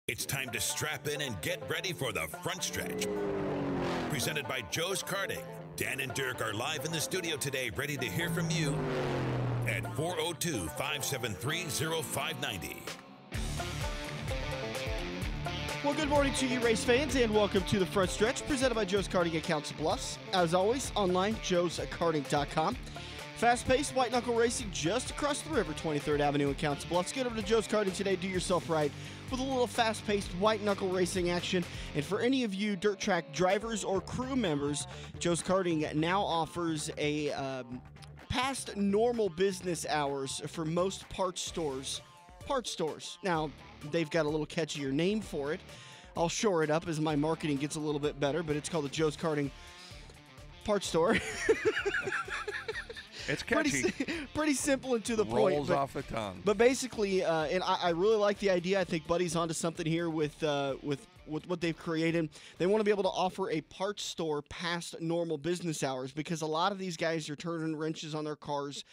It's time to strap in and get ready for the front stretch. Presented by Joe's Karting. Dan and Dirk are live in the studio today, ready to hear from you at 402-573-0590. Well, good morning to you, race fans, and welcome to the front stretch, presented by Joe's Karting at Council Bluffs. As always, online, joeskarting.com. Fast-paced white-knuckle racing just across the river, 23rd Avenue in Council Bluffs. Get over to Joe's Karting today. Do yourself right with a little fast-paced white-knuckle racing action. And for any of you dirt track drivers or crew members, Joe's Karting now offers a past normal business hours for most parts stores. Now, they've got a little catchier name for it. I'll shore it up as my marketing gets a little bit better, but it's called the Joe's Karting Parts Store. It's catchy. Pretty simple and to the point. Rolls off the tongue. But basically, and I really like the idea. I think Buddy's onto something here with what they've created. They want to be able to offer a parts store past normal business hours, because a lot of these guys are turning wrenches on their cars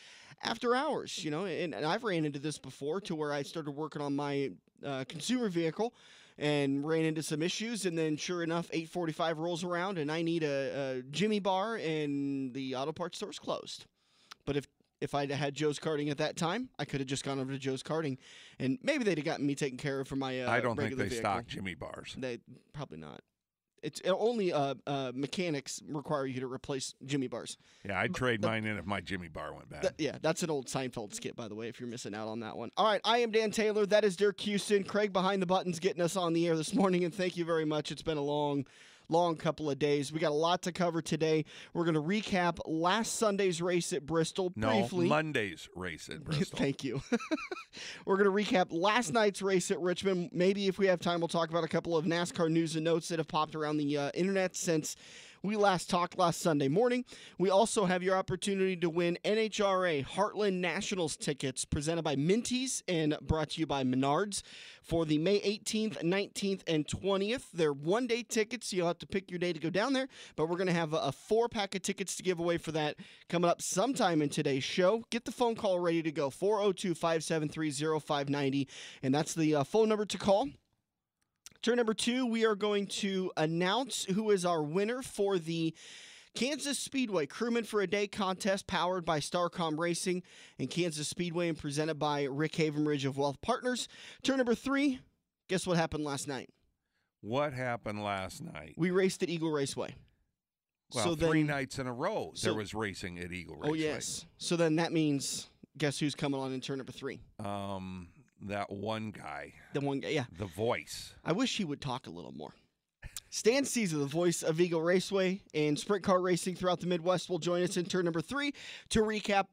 after hours, you know. And I've ran into this before, to where I started working on my consumer vehicle and ran into some issues, and then sure enough, 8:45 rolls around and I need a Jimmy bar and the auto parts store's closed. But if I'd had Joe's Karting at that time, I could have just gone over to Joe's Karting, and maybe they'd have gotten me taken care of for my I don't think regular they vehicle. stock Jimmy bars. They probably not. It's only mechanics require you to replace Jimmy bars. Yeah, I'd trade mine in if my Jimmy bar went bad. That's an old Seinfeld skit, by the way, if you're missing out on that one. All right, I am Dan Taylor. That is Dirk Houston. Craig behind the buttons getting us on the air this morning, and thank you very much. It's been a long couple of days. We got a lot to cover today. We're going to recap last Sunday's race at Bristol briefly. Monday's race at Bristol. Thank you. We're going to recap last night's race at Richmond. Maybe if we have time, we'll talk about a couple of NASCAR news and notes that have popped around the internet since we last talked last Sunday morning. We also have your opportunity to win NHRA Heartland Nationals tickets presented by Minties and brought to you by Menards for the May 18th, 19th, and 20th. They're one-day tickets, so you'll have to pick your day to go down there, but we're going to have a 4-pack of tickets to give away for that coming up sometime in today's show. Get the phone call ready to go, 402-573-0590, and that's the phone number to call. Turn number 2, we are going to announce who is our winner for the Kansas Speedway Crewman for a Day contest, powered by Starcom Racing and Kansas Speedway and presented by Rick Havenridge of Wealth Partners. Turn number 3, guess what happened last night? What happened last night? We raced at Eagle Raceway. Well, so 3 nights in a row there was racing at Eagle Raceway. Oh, yes. So then that means, guess who's coming on in turn number 3? That one guy. The one guy, yeah. The voice. I wish he would talk a little more. Stan Cisar, the voice of Eagle Raceway and sprint car racing throughout the Midwest, will join us in turn number 3 to recap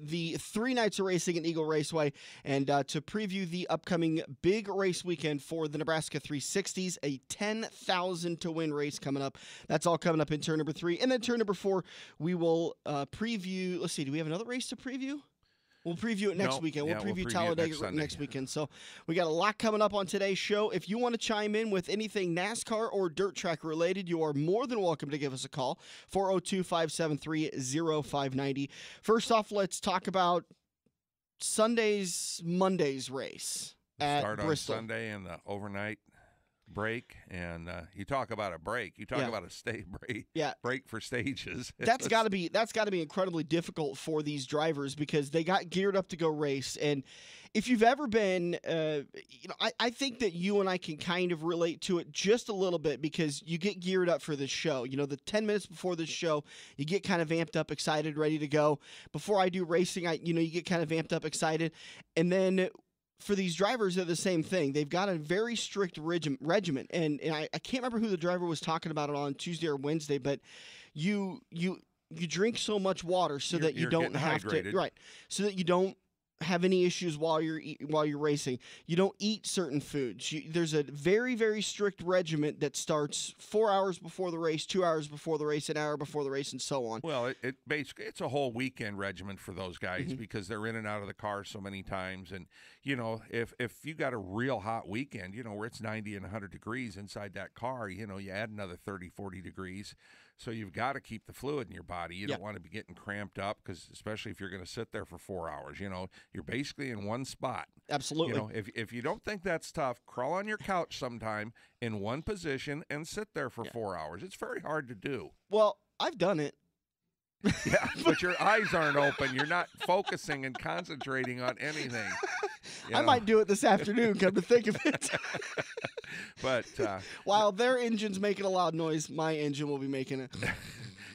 the 3 nights of racing at Eagle Raceway and to preview the upcoming big race weekend for the Nebraska 360s, a 10,000 to win race coming up. That's all coming up in turn number 3. And then turn number 4, we will preview. Let's see, do we have another race to preview? We'll preview it next weekend. We'll preview Talladega next weekend. So we got a lot coming up on today's show. If you want to chime in with anything NASCAR or dirt track related, you are more than welcome to give us a call, 402-573-0590. First off, let's talk about Monday's race at Bristol. On Sunday and the overnight break, and you talk about a break. You talk about a break for stages. That's got to be incredibly difficult for these drivers, because they got geared up to go race. And if you've ever been, I think that you and I can kind of relate to it just a little bit, because you get geared up for this show. You know, the 10 minutes before the show, you get kind of amped up, excited, ready to go. Before I do racing, you get kind of amped up, excited, and then for these drivers, they're the same thing. They've got a very strict regimen, and I can't remember who the driver was talking about it on Tuesday or Wednesday, but you drink so much water so that you don't have hydrated. to, right? So that you don't have any issues while you're racing. You don't eat certain foods. There's a very, very strict regimen that starts 4 hours before the race, 2 hours before the race, an hour before the race, and so on. Well, it basically, it's a whole weekend regimen for those guys because they're in and out of the car so many times. And, you know, if you got a real hot weekend, you know, where it's 90 and 100 degrees inside that car, you know, you add another 30, 40 degrees. So you've got to keep the fluid in your body. You don't want to be getting cramped up, because especially if you're going to sit there for 4 hours, you're basically in one spot. Absolutely. If you don't think that's tough, crawl on your couch sometime in one position and sit there for 4 hours. It's very hard to do. Well, I've done it. Yeah, but your eyes aren't open. You're not focusing and concentrating on anything. I might do it this afternoon, come to think of it. But while their engine's making a loud noise, my engine will be making it.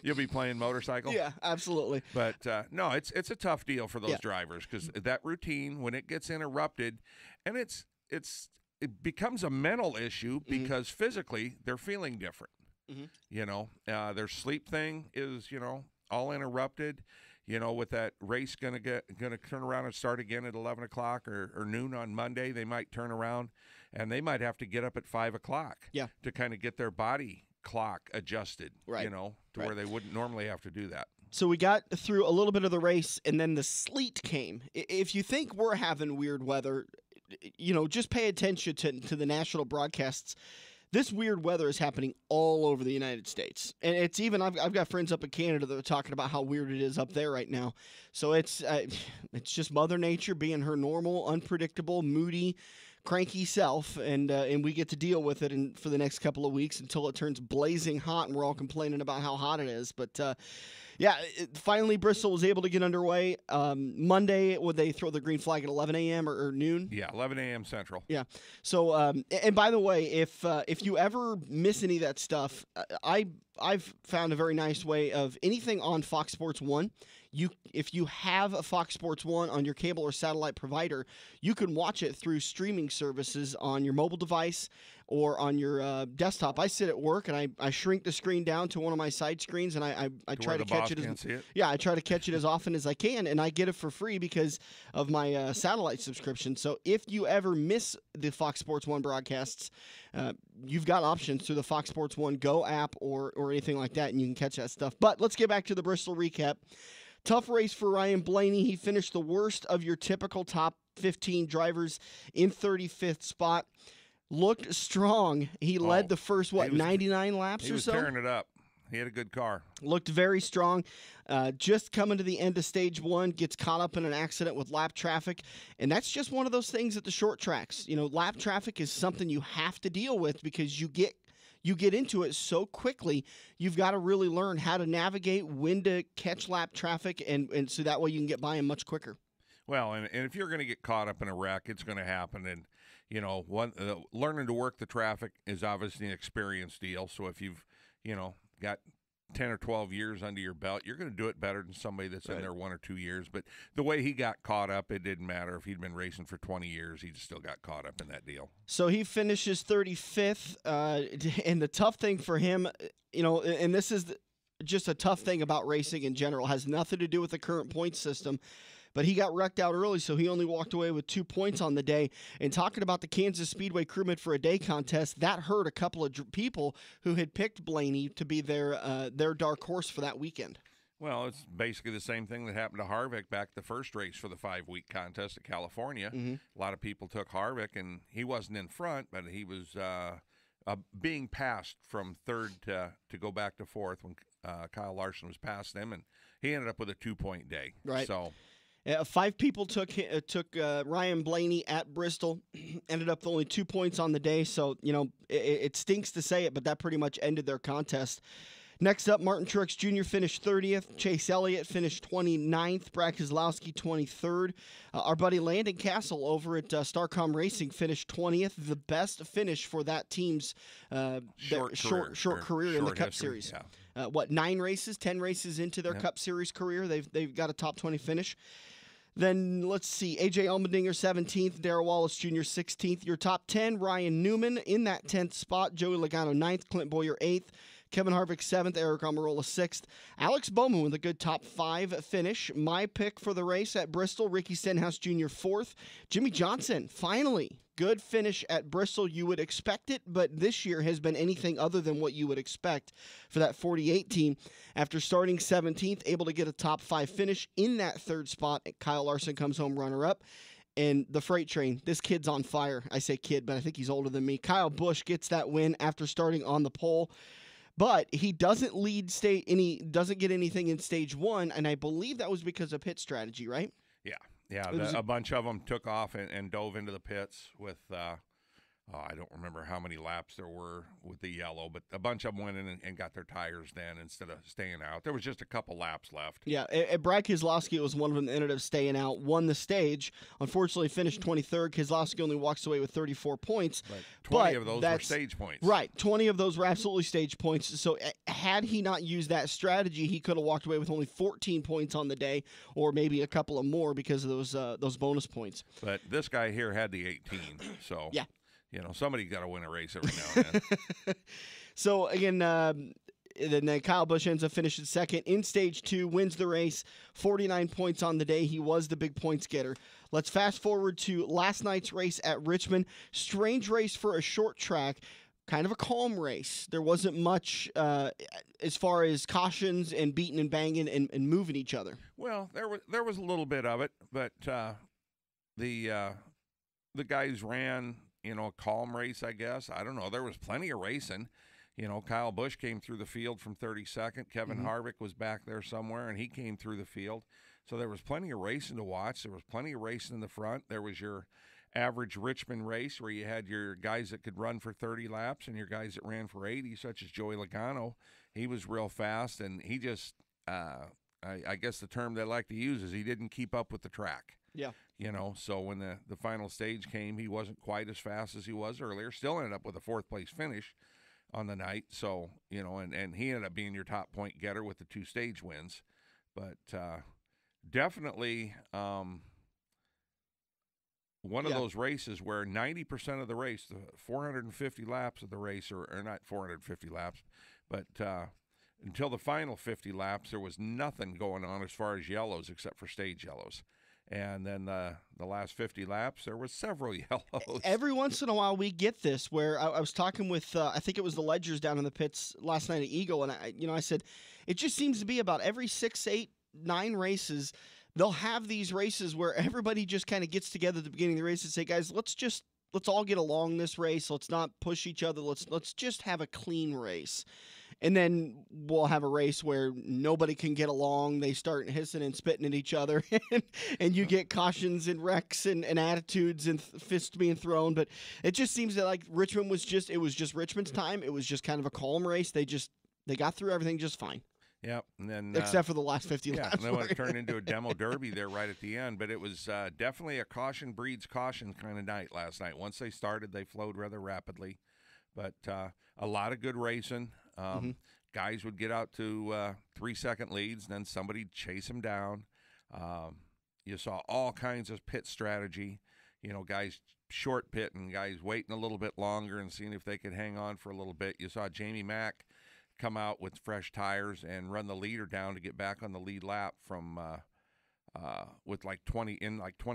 You'll be playing motorcycle? Yeah, absolutely. But no, it's a tough deal for those drivers, because that routine, when it gets interrupted, and it becomes a mental issue, because physically they're feeling different. Their sleep thing is, all interrupted. With that race gonna turn around and start again at 11 o'clock or noon on Monday, they might turn around and they might have to get up at 5 o'clock to kind of get their body clock adjusted, to where they wouldn't normally have to do that. So we got through a little bit of the race, and then the sleet came. If you think we're having weird weather, just pay attention to the national broadcasts. This weird weather is happening all over the United States. And it's even, I've got friends up in Canada that are talking about how weird it is up there right now. So it's just Mother Nature being her normal, unpredictable, moody, cranky self. And we get to deal with it for the next couple of weeks until it turns blazing hot and we're all complaining about how hot it is. But finally Bristol was able to get underway. Monday, would they throw the green flag at 11 a.m. or noon? Yeah, 11 a.m. Central. Yeah. So, and by the way, if you ever miss any of that stuff, I've found a very nice way of anything on Fox Sports 1. If you have a Fox Sports 1 on your cable or satellite provider, you can watch it through streaming services on your mobile device or on your desktop. I sit at work and I shrink the screen down to one of my side screens, and I try to catch it. Yeah, I try to catch it as often as I can, and I get it for free because of my satellite subscription. So if you ever miss the Fox Sports 1 broadcasts, you've got options through the Fox Sports 1 Go app or anything like that, and you can catch that stuff. But let's get back to the Bristol recap. Tough race for Ryan Blaney. He finished the worst of your typical top 15 drivers in 35th spot. Looked strong. He led the first, 99 laps or so? He was tearing it up. He had a good car. Looked very strong. Just coming to the end of stage one, gets caught up in an accident with lap traffic. And that's just one of those things at the short tracks. Lap traffic is something you have to deal with because you get into it so quickly. You've got to really learn how to navigate, when to catch lap traffic, and so that way you can get by them much quicker. Well, and if you're going to get caught up in a wreck, it's going to happen. And, learning to work the traffic is obviously an experience deal. So if you've, got 10 or 12 years under your belt, you're going to do it better than somebody that's in there 1 or 2 years. But the way he got caught up, it didn't matter. If he'd been racing for 20 years, he still got caught up in that deal. So he finishes 35th, and the tough thing for him, and this is just a tough thing about racing in general, has nothing to do with the current point system, but he got wrecked out early, so he only walked away with 2 points on the day. And talking about the Kansas Speedway Crewman for a Day contest, that hurt a couple of people who had picked Blaney to be their dark horse for that weekend. Well, it's basically the same thing that happened to Harvick back the first race for the 5-week contest at California. Mm-hmm. A lot of people took Harvick, and he wasn't in front, but he was being passed from third to go back to fourth when Kyle Larson was past them, and he ended up with a 2-point day. Right. So 5 people took Ryan Blaney at Bristol, ended up with only 2 points on the day. So, it stinks to say it, but that pretty much ended their contest. Next up, Martin Truex Jr. finished 30th. Chase Elliott finished 29th. Brad Keselowski 23rd. Our buddy Landon Castle over at Starcom Racing finished 20th. The best finish for that team's short career in the Cup Series. Yeah. 10 races into their Cup Series career, they've got a top 20 finish. Then let's see, A.J. Allmendinger 17th, Darrell Wallace Jr. 16th. Your top 10, Ryan Newman in that 10th spot, Joey Logano 9th, Clint Bowyer 8th, Kevin Harvick 7th, Eric Almirola 6th. Alex Bowman with a good top 5 finish. My pick for the race at Bristol, Ricky Stenhouse Jr. 4th. Jimmy Johnson, finally, good finish at Bristol. You would expect it, but this year has been anything other than what you would expect for that 48 team. After starting 17th, able to get a top 5 finish in that 3rd spot. Kyle Larson comes home runner-up. And the freight train, this kid's on fire. I say kid, but I think he's older than me. Kyle Busch gets that win after starting on the pole. But he doesn't doesn't get anything in stage 1, and I believe that was because of pit strategy, right? Yeah. A bunch of them took off and dove into the pits with. I don't remember how many laps there were with the yellow, but a bunch of them went in and got their tires then instead of staying out. There was just a couple laps left. Yeah, Brad Keselowski was one of them that ended up staying out, won the stage. Unfortunately, finished 23rd. Keselowski only walks away with 34 points. But 20 of those were stage points. Right, 20 of those were absolutely stage points. So had he not used that strategy, he could have walked away with only 14 points on the day, or maybe a couple of more because of those bonus points. But this guy here had the 18, so yeah. Somebody got to win a race every now and then. So, again, then Kyle Busch ends up finishing second in stage 2, wins the race, 49 points on the day. He was the big points getter. Let's fast forward to last night's race at Richmond. Strange race for a short track. Kind of a calm race. There wasn't much as far as cautions and beating and banging and moving each other. Well, there was a little bit of it, but the guys ran a calm race, I guess. I don't know. There was plenty of racing. Kyle Busch came through the field from 32nd. Kevin Harvick was back there somewhere, and he came through the field. So there was plenty of racing to watch. There was plenty of racing in the front. There was your average Richmond race where you had your guys that could run for 30 laps and your guys that ran for 80, such as Joey Logano. He was real fast, and he just, I guess the term they like to use is he didn't keep up with the track. Yeah. So when the final stage came, he wasn't quite as fast as he was earlier. Still ended up with a 4th place finish on the night. So, and he ended up being your top point getter with the 2 stage wins. But definitely one of those races where 90% of the race, the 450 laps of the race, or not 450 laps, but until the final 50 laps, there was nothing going on as far as yellows except for stage yellows. And then the last 50 laps, there was several yellows. Every once in a while, we get this where I was talking with, I think it was the Ledgers down in the pits last night at Eagle, and I said, it just seems to be about every 6, 8, 9 races, they'll have these races where everybody just kind of gets together at the beginning of the race and say, guys, let's all get along this race. Let's not push each other. Let's just have a clean race. And then we'll have a race where nobody can get along. They start hissing and spitting at each other, and you get cautions and wrecks and attitudes and fists being thrown. But it just seems that like Richmond was just Richmond's time. It was just kind of a calm race. They got through everything just fine. Yep, and then except for the last 50 laps. And then when it turned into a demo derby there right at the end. But it was definitely a caution breeds caution kind of night last night. Once they started, they flowed rather rapidly. But a lot of good racing. Guys would get out to 3-second leads, and then somebody'd chase them down. You saw all kinds of pit strategy. Guys short pitting, guys waiting a little bit longer and seeing if they could hang on for a little bit. You saw Jamie Mack come out with fresh tires and run the leader down to get back on the lead lap from with 20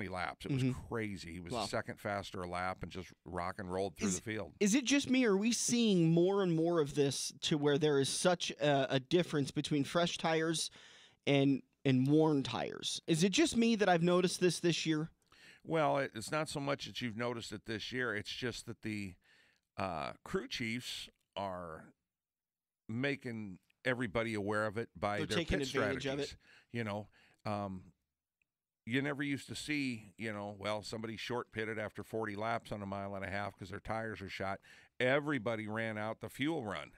laps. It was crazy. He was a second faster a lap and just rock and rolled through the field. Is it just me, or are we seeing more and more of this to where there is such a difference between fresh tires and worn tires? Is it just me that I've noticed this year? Well, it's not so much that you've noticed it this year. It's just that the crew chiefs are making everybody aware of it by their pit strategies. You never used to see, somebody short pitted after 40 laps on a mile and a half because their tires are shot. Everybody ran out the fuel run,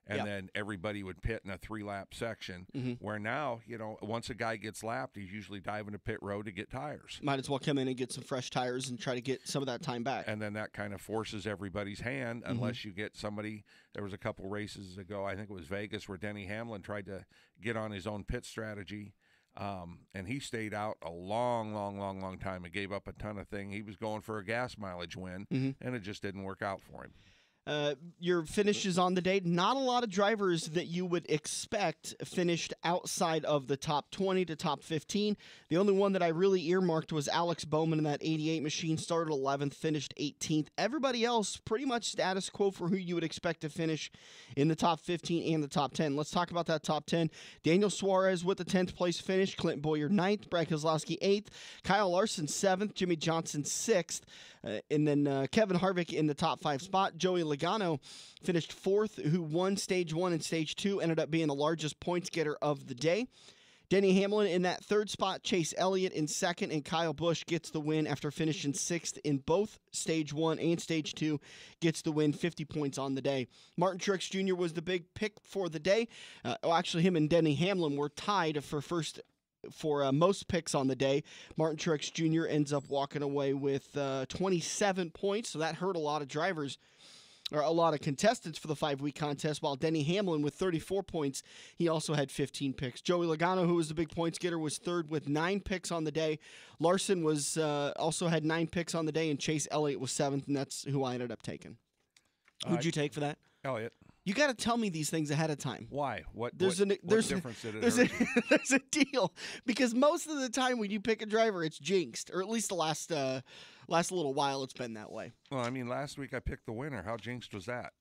and then everybody would pit in a 3-lap section. Where now, once a guy gets lapped, he's usually diving to pit road to get tires. Might as well come in and get some fresh tires and try to get some of that time back. And then that kind of forces everybody's hand unless you get somebody. There was a couple races ago, I think it was Vegas, where Denny Hamlin tried to get on his own pit strategy. And he stayed out a long time and gave up a ton of things. He was going for a gas mileage win, and it just didn't work out for him. Your finishes on the day, not a lot of drivers that you would expect finished outside of the top 20 to top 15. The only one that I really earmarked was Alex Bowman in that 88 machine, started 11th, finished 18th. Everybody else pretty much status quo for who you would expect to finish in the top 15 and the top 10. Let's talk about that top 10. Daniel Suarez with the 10th place finish, Clint Boyer 9th, Brad Keselowski 8th, Kyle Larson 7th, Jimmy Johnson 6th, and then Kevin Harvick in the top 5 spot, Joey Logano finished fourth, who won Stage 1 and Stage 2, ended up being the largest points getter of the day. Denny Hamlin in that third spot, Chase Elliott in second, and Kyle Busch gets the win after finishing sixth in both Stage 1 and Stage 2, gets the win, 50 points on the day. Martin Truex Jr. was the big pick for the day. Actually, him and Denny Hamlin were tied for most picks on the day. Martin Truex Jr. ends up walking away with 27 points, so that hurt a lot of drivers, or a lot of contestants for the 5-week contest, while Denny Hamlin with 34 points, he also had 15 picks. Joey Logano, who was the big points getter, was third with 9 picks on the day. Larson was also had 9 picks on the day, and Chase Elliott was 7th, and that's who I ended up taking. Who'd you take for that? Elliott. You got to tell me these things ahead of time. Why? What difference did it hurt you? There's a deal, because most of the time when you pick a driver, it's jinxed, or at least the last little while it's been that way. Well, I mean, last week I picked the winner. How jinxed was that?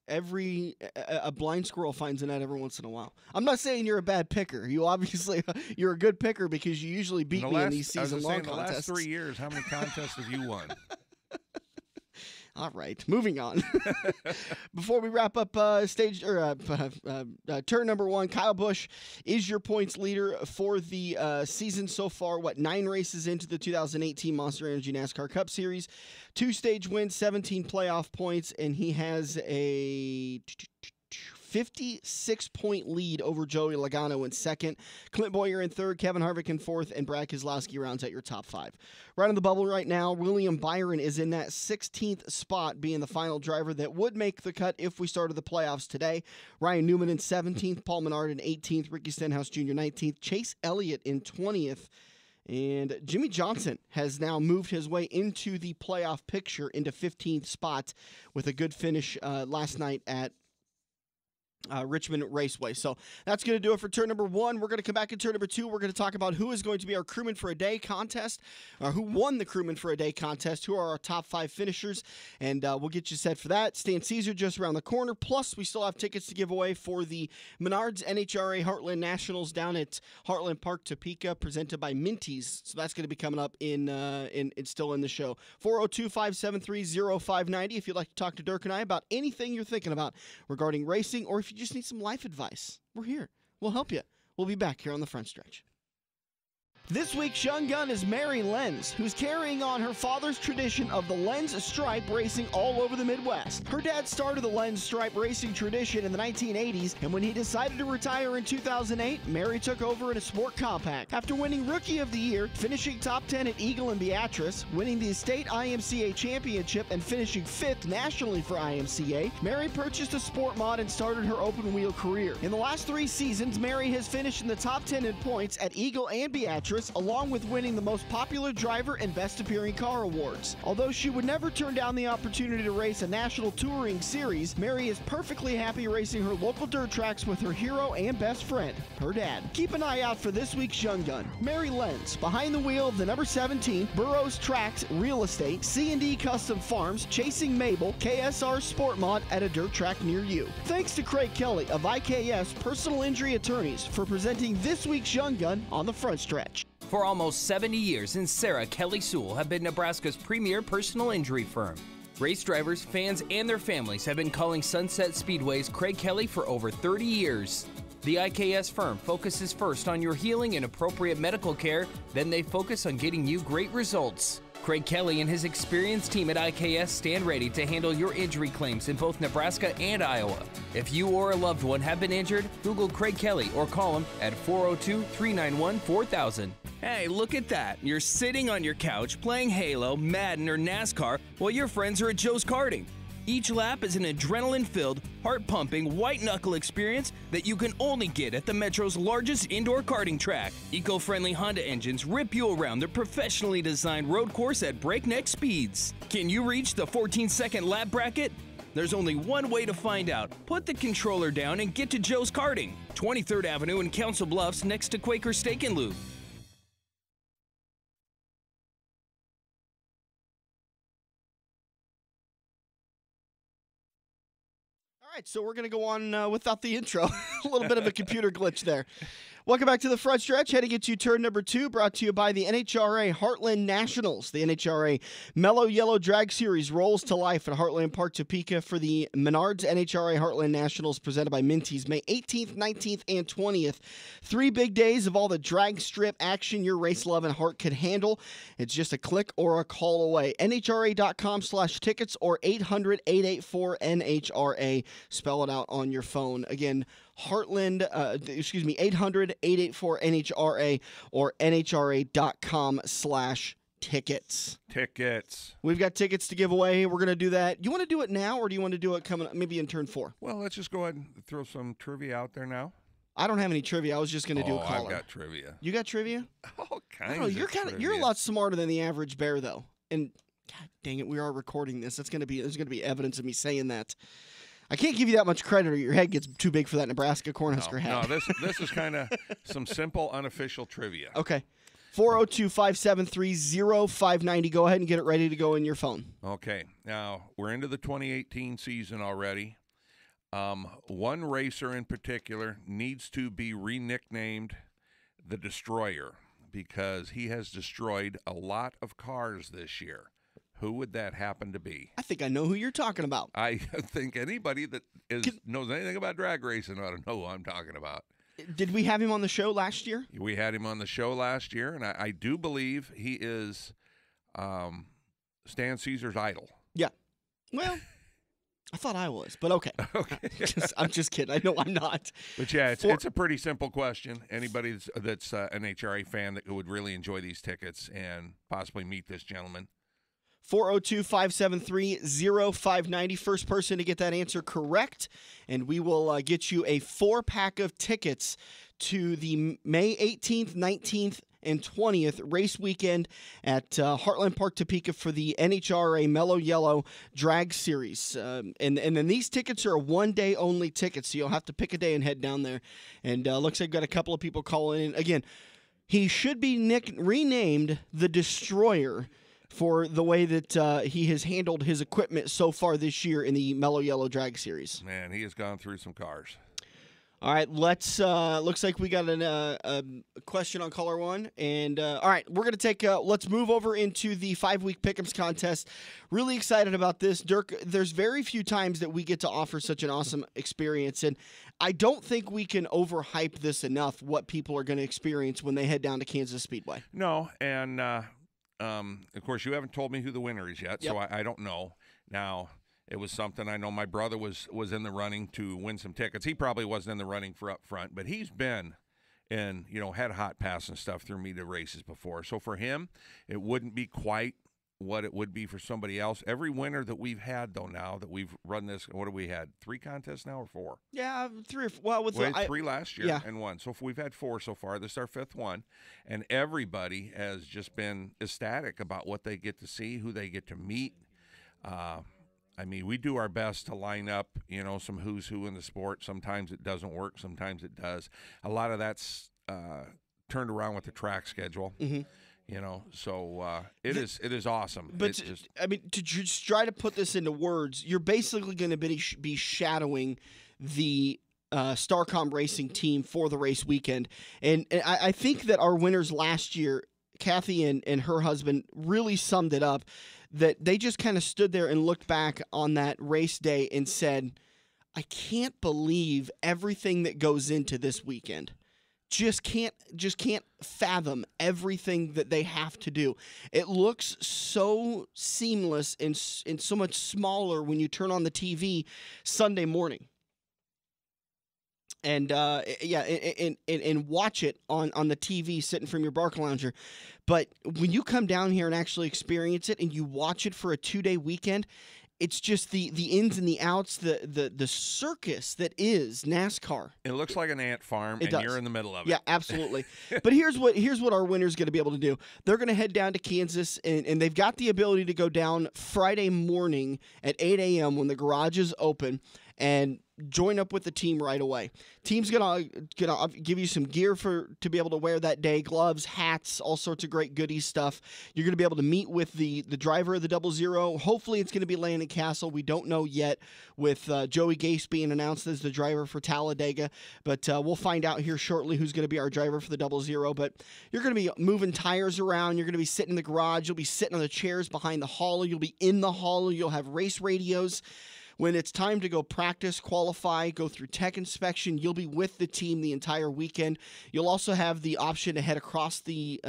A blind squirrel finds a nut every once in a while. I'm not saying you're a bad picker. You obviously you're a good picker because you usually beat me in these season-long contests. The last 3 years, how many contests have you won? All right, moving on. Before we wrap up turn number 1, Kyle Busch is your points leader for the season so far. 9 races into the 2018 Monster Energy NASCAR Cup Series, 2 stage wins, 17 playoff points, and he has a 56-point lead over Joey Logano in second. Clint Boyer in third, Kevin Harvick in fourth, and Brad Keselowski rounds out your top 5. Right on the bubble right now, William Byron is in that 16th spot, being the final driver that would make the cut if we started the playoffs today. Ryan Newman in 17th, Paul Menard in 18th, Ricky Stenhouse Jr. 19th, Chase Elliott in 20th. And Jimmy Johnson has now moved his way into the playoff picture into 15th spot with a good finish last night at Richmond Raceway. So that's going to do it for turn number 1. We're going to come back in turn number 2. We're going to talk about who is going to be our Crewman for a Day contest, or who won the Crewman for a Day contest, who are our top 5 finishers, and we'll get you set for that. Stan Cisar just around the corner. Plus, we still have tickets to give away for the Menards NHRA Heartland Nationals down at Heartland Park, Topeka, presented by Minties. So that's going to be coming up in still in the show. 402-573-0590 if you'd like to talk to Dirk and I about anything you're thinking about regarding racing, or if you just need some life advice, we're here. We'll help you. We'll be back here on the front stretch. This week's Young Gun is Mary Lenz, who's carrying on her father's tradition of the Lenz Stripe racing all over the Midwest. Her dad started the Lenz Stripe racing tradition in the 1980s, and when he decided to retire in 2008, Mary took over in a sport compact. After winning Rookie of the Year, finishing top 10 at Eagle and Beatrice, winning the state IMCA championship, and finishing 5th nationally for IMCA, Mary purchased a sport mod and started her open wheel career. In the last 3 seasons, Mary has finished in the top 10 in points at Eagle and Beatrice, along with winning the most popular driver and best appearing car awards. Although she would never turn down the opportunity to race a national touring series, Mary is perfectly happy racing her local dirt tracks with her hero and best friend, her dad. Keep an eye out for this week's Young Gun. Mary Lenz, behind the wheel of the number 17, Burroughs Tracks Real Estate, C&D Custom Farms, Chasing Mabel, KSR Sport Mod at a dirt track near you. Thanks to Craig Kelly of IKS Personal Injury Attorneys for presenting this week's Young Gun on the front stretch. For almost 70 years, Sarah Kelly Sewell have been Nebraska's premier personal injury firm. Race drivers, fans, and their families have been calling Sunset Speedway's Craig Kelly for over 30 years. The IKS firm focuses first on your healing and appropriate medical care, then they focus on getting you great results. Craig Kelly and his experienced team at IKS stand ready to handle your injury claims in both Nebraska and Iowa. If you or a loved one have been injured, Google Craig Kelly or call him at 402-391-4000. Hey, look at that. You're sitting on your couch playing Halo, Madden, or NASCAR while your friends are at Joe's Karting. Each lap is an adrenaline-filled, heart-pumping, white-knuckle experience that you can only get at the Metro's largest indoor karting track. Eco-friendly Honda engines rip you around the professionally designed road course at breakneck speeds. Can you reach the 14-second lap bracket? There's only one way to find out. Put the controller down and get to Joe's Karting, 23rd Avenue in Council Bluffs next to Quaker Steak and Lube. All right, so we're going to go on without the intro. A little bit of a computer glitch there. Welcome back to the front stretch. Heading into turn number 2, brought to you by the NHRA Heartland Nationals. The NHRA Mellow Yellow Drag Series rolls to life at Heartland Park, Topeka for the Menards NHRA Heartland Nationals presented by Minties, May 18th, 19th, and 20th. 3 big days of all the drag strip action your race love and heart could handle. It's just a click or a call away. NHRA.com/tickets or 800-884-NHRA. Spell it out on your phone. Again, 800-884-NHRA or NHRA.com/tickets. Tickets. We've got tickets to give away. We're going to do that. You want to do it now, or do you want to do it coming maybe in turn 4? Well, let's just go ahead and throw some trivia out there now. I don't have any trivia. I was just going to do a caller. I've got trivia. You got trivia? All kinds. I don't know, you're a lot smarter than the average bear, though. And God dang it, we are recording this. There's going to be evidence of me saying that. I can't give you that much credit, or your head gets too big for that Nebraska Cornhusker hat. No, this is kind of some simple unofficial trivia. Okay. 402-573-0590. Go ahead and get it ready to go in your phone. Okay. Now, we're into the 2018 season already. One racer in particular needs to be re-nicknamed the Destroyer because he has destroyed a lot of cars this year. Who would that happen to be? I think I know who you're talking about. I think anybody that knows anything about drag racing ought to know who I'm talking about. Did we have him on the show last year? We had him on the show last year, and I do believe he is Stan Cisar's idol. Yeah. Well, I thought I was, but okay. Okay. I'm just kidding. I know I'm not. But yeah, it's a pretty simple question. Anybody that's an HRA fan that would really enjoy these tickets and possibly meet this gentleman. 402-573-0590. First person to get that answer correct, and we will get you a 4-pack of tickets to the May 18th, 19th, and 20th race weekend at Heartland Park, Topeka for the NHRA Mellow Yellow Drag Series. And then these tickets are a one-day only tickets, so you'll have to pick a day and head down there. And looks like I've got a couple of people calling in. Again, he should be renamed the Destroyer for the way that he has handled his equipment so far this year in the Mellow Yellow Drag Series. Man, he has gone through some cars. All right, let's. Looks like we got a question on caller 1, and all right, we're gonna take. Let's move over into the 5-week Pick'ems contest. Really excited about this, Dirk. There's very few times that we get to offer such an awesome experience, and I don't think we can overhype this enough. What people are going to experience when they head down to Kansas Speedway. No, and. Of course, you haven't told me who the winner is yet, so I don't know. Now, it was something I know my brother was in the running to win some tickets. He probably wasn't in the running for up front, but he's been in, had hot pass and stuff through me to races before. So for him, it wouldn't be quite what it would be for somebody else. Every winner that we've had, though, now that we've run this, what have we had? 3 contests now or 4? Yeah, 3 or 4. Well, we had 3 last year and 1. So we've had 4 so far. This is our 5th one. And everybody has just been ecstatic about what they get to see, who they get to meet. I mean, we do our best to line up, some who's who in the sport. Sometimes it doesn't work. Sometimes it does. A lot of that's turned around with the track schedule. Mm-hmm. So it is awesome. But to just try to put this into words, you're basically going to be shadowing the Starcom Racing team for the race weekend, and I think that our winners last year, Kathy and her husband, really summed it up. That they just kind of stood there and looked back on that race day and said, "I can't believe everything that goes into this weekend." Just can't fathom everything that they have to do. It looks so seamless and so much smaller when you turn on the TV Sunday morning. And and watch it on the TV sitting from your Barca Lounger. But when you come down here and actually experience it and you watch it for a 2-day weekend, it's just the ins and the outs, the circus that is NASCAR. It looks like an ant farm, and you're in the middle of it. Yeah, absolutely. But here's what our winner's going to be able to do. They're going to head down to Kansas, and they've got the ability to go down Friday morning at 8 a.m. when the garage is open. and join up with the team right away. Team's gonna give you some gear to be able to wear that day, gloves, hats, all sorts of great goodies stuff. You're gonna be able to meet with the driver of the 00. Hopefully it's gonna be Landon Castle. We don't know yet, with Joey Gase being announced as the driver for Talladega, but we'll find out here shortly who's gonna be our driver for the 00. But you're gonna be moving tires around. You're gonna be sitting in the garage. You'll be sitting on the chairs behind the hauler. You'll be in the hauler. You'll have race radios. When it's time to go practice, qualify, go through tech inspection, you'll be with the team the entire weekend. You'll also have the option to head across the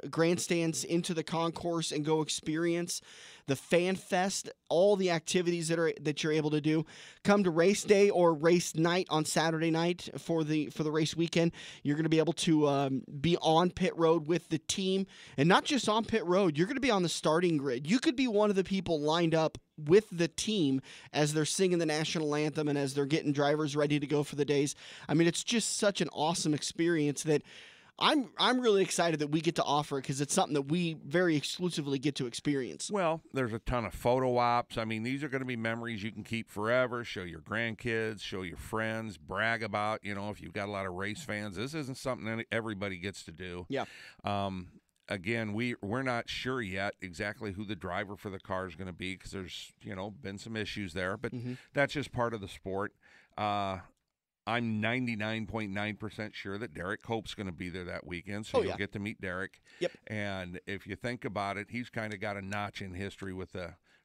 grandstands into the concourse and go experience the Fan Fest, all the activities that you're able to do. Come to race day or race night on Saturday night for the race weekend. You're going to be able to be on pit road with the team, and not just on pit road. You're going to be on the starting grid. You could be one of the people lined up with the team as they're singing the national anthem and as they're getting drivers ready to go for the days. I mean, it's just such an awesome experience that I'm really excited that we get to offer it, because it's something that we very exclusively get to experience. Well, there's a ton of photo ops. I mean, these are going to be memories you can keep forever, show your grandkids, show your friends, brag about, if you've got a lot of race fans. This isn't something that everybody gets to do. Yeah. Again, we're not sure yet exactly who the driver for the car is going to be, because there's, been some issues there, but that's just part of the sport. I'm 99.9% sure that Derek Cope's going to be there that weekend, so you'll get to meet Derek. Yep. And if you think about it, he's kind of got a notch in history with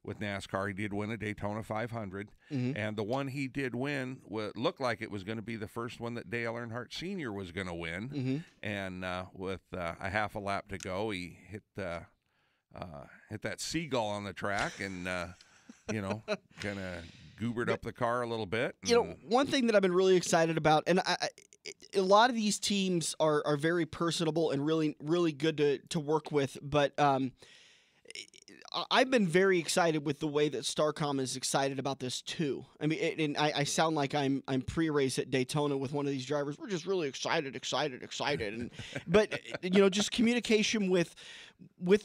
NASCAR. He did win a Daytona 500, and the one he did win looked like it was going to be the first one that Dale Earnhardt Sr. was going to win. And with a half a lap to go, he hit that seagull on the track and, kind of goobered up the car a little bit. One thing that I've been really excited about, and a lot of these teams are very personable and really, really good to work with, but I've been very excited with the way that Starcom is excited about this too. I mean, I sound like I'm pre-race at Daytona with one of these drivers. We're just really excited. But just communication with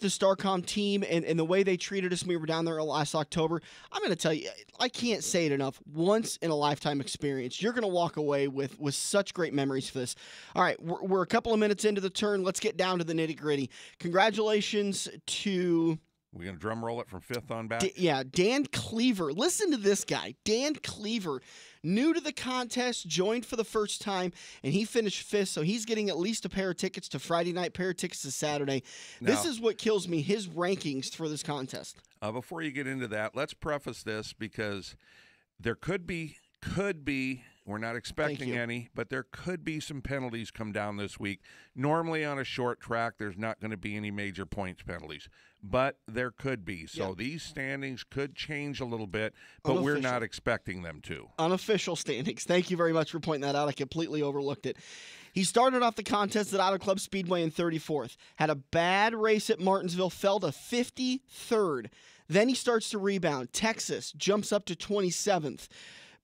the Starcom team and the way they treated us when we were down there last October. I'm going to tell you, I can't say it enough. Once in a lifetime experience. You're going to walk away with such great memories for this. All right, we're a couple of minutes into the turn. Let's get down to the nitty gritty. Congratulations to. We're going to drum roll it from fifth on back? Dan Cleaver. Listen to this guy. Dan Cleaver, new to the contest, joined for the first time, and he finished fifth, so he's getting at least a pair of tickets to Friday night, pair of tickets to Saturday. This is what kills me, his rankings for this contest. Before you get into that, let's preface this, because there could be, we're not expecting any, but there could be some penalties come down this week. Normally on a short track, there's not going to be any major points penalties, but there could be. So these standings could change a little bit, but we're not expecting them to. Unofficial standings. Thank you very much for pointing that out. I completely overlooked it. He started off the contest at Auto Club Speedway in 34th. Had a bad race at Martinsville, fell to 53rd. Then he starts to rebound. Texas jumps up to 27th.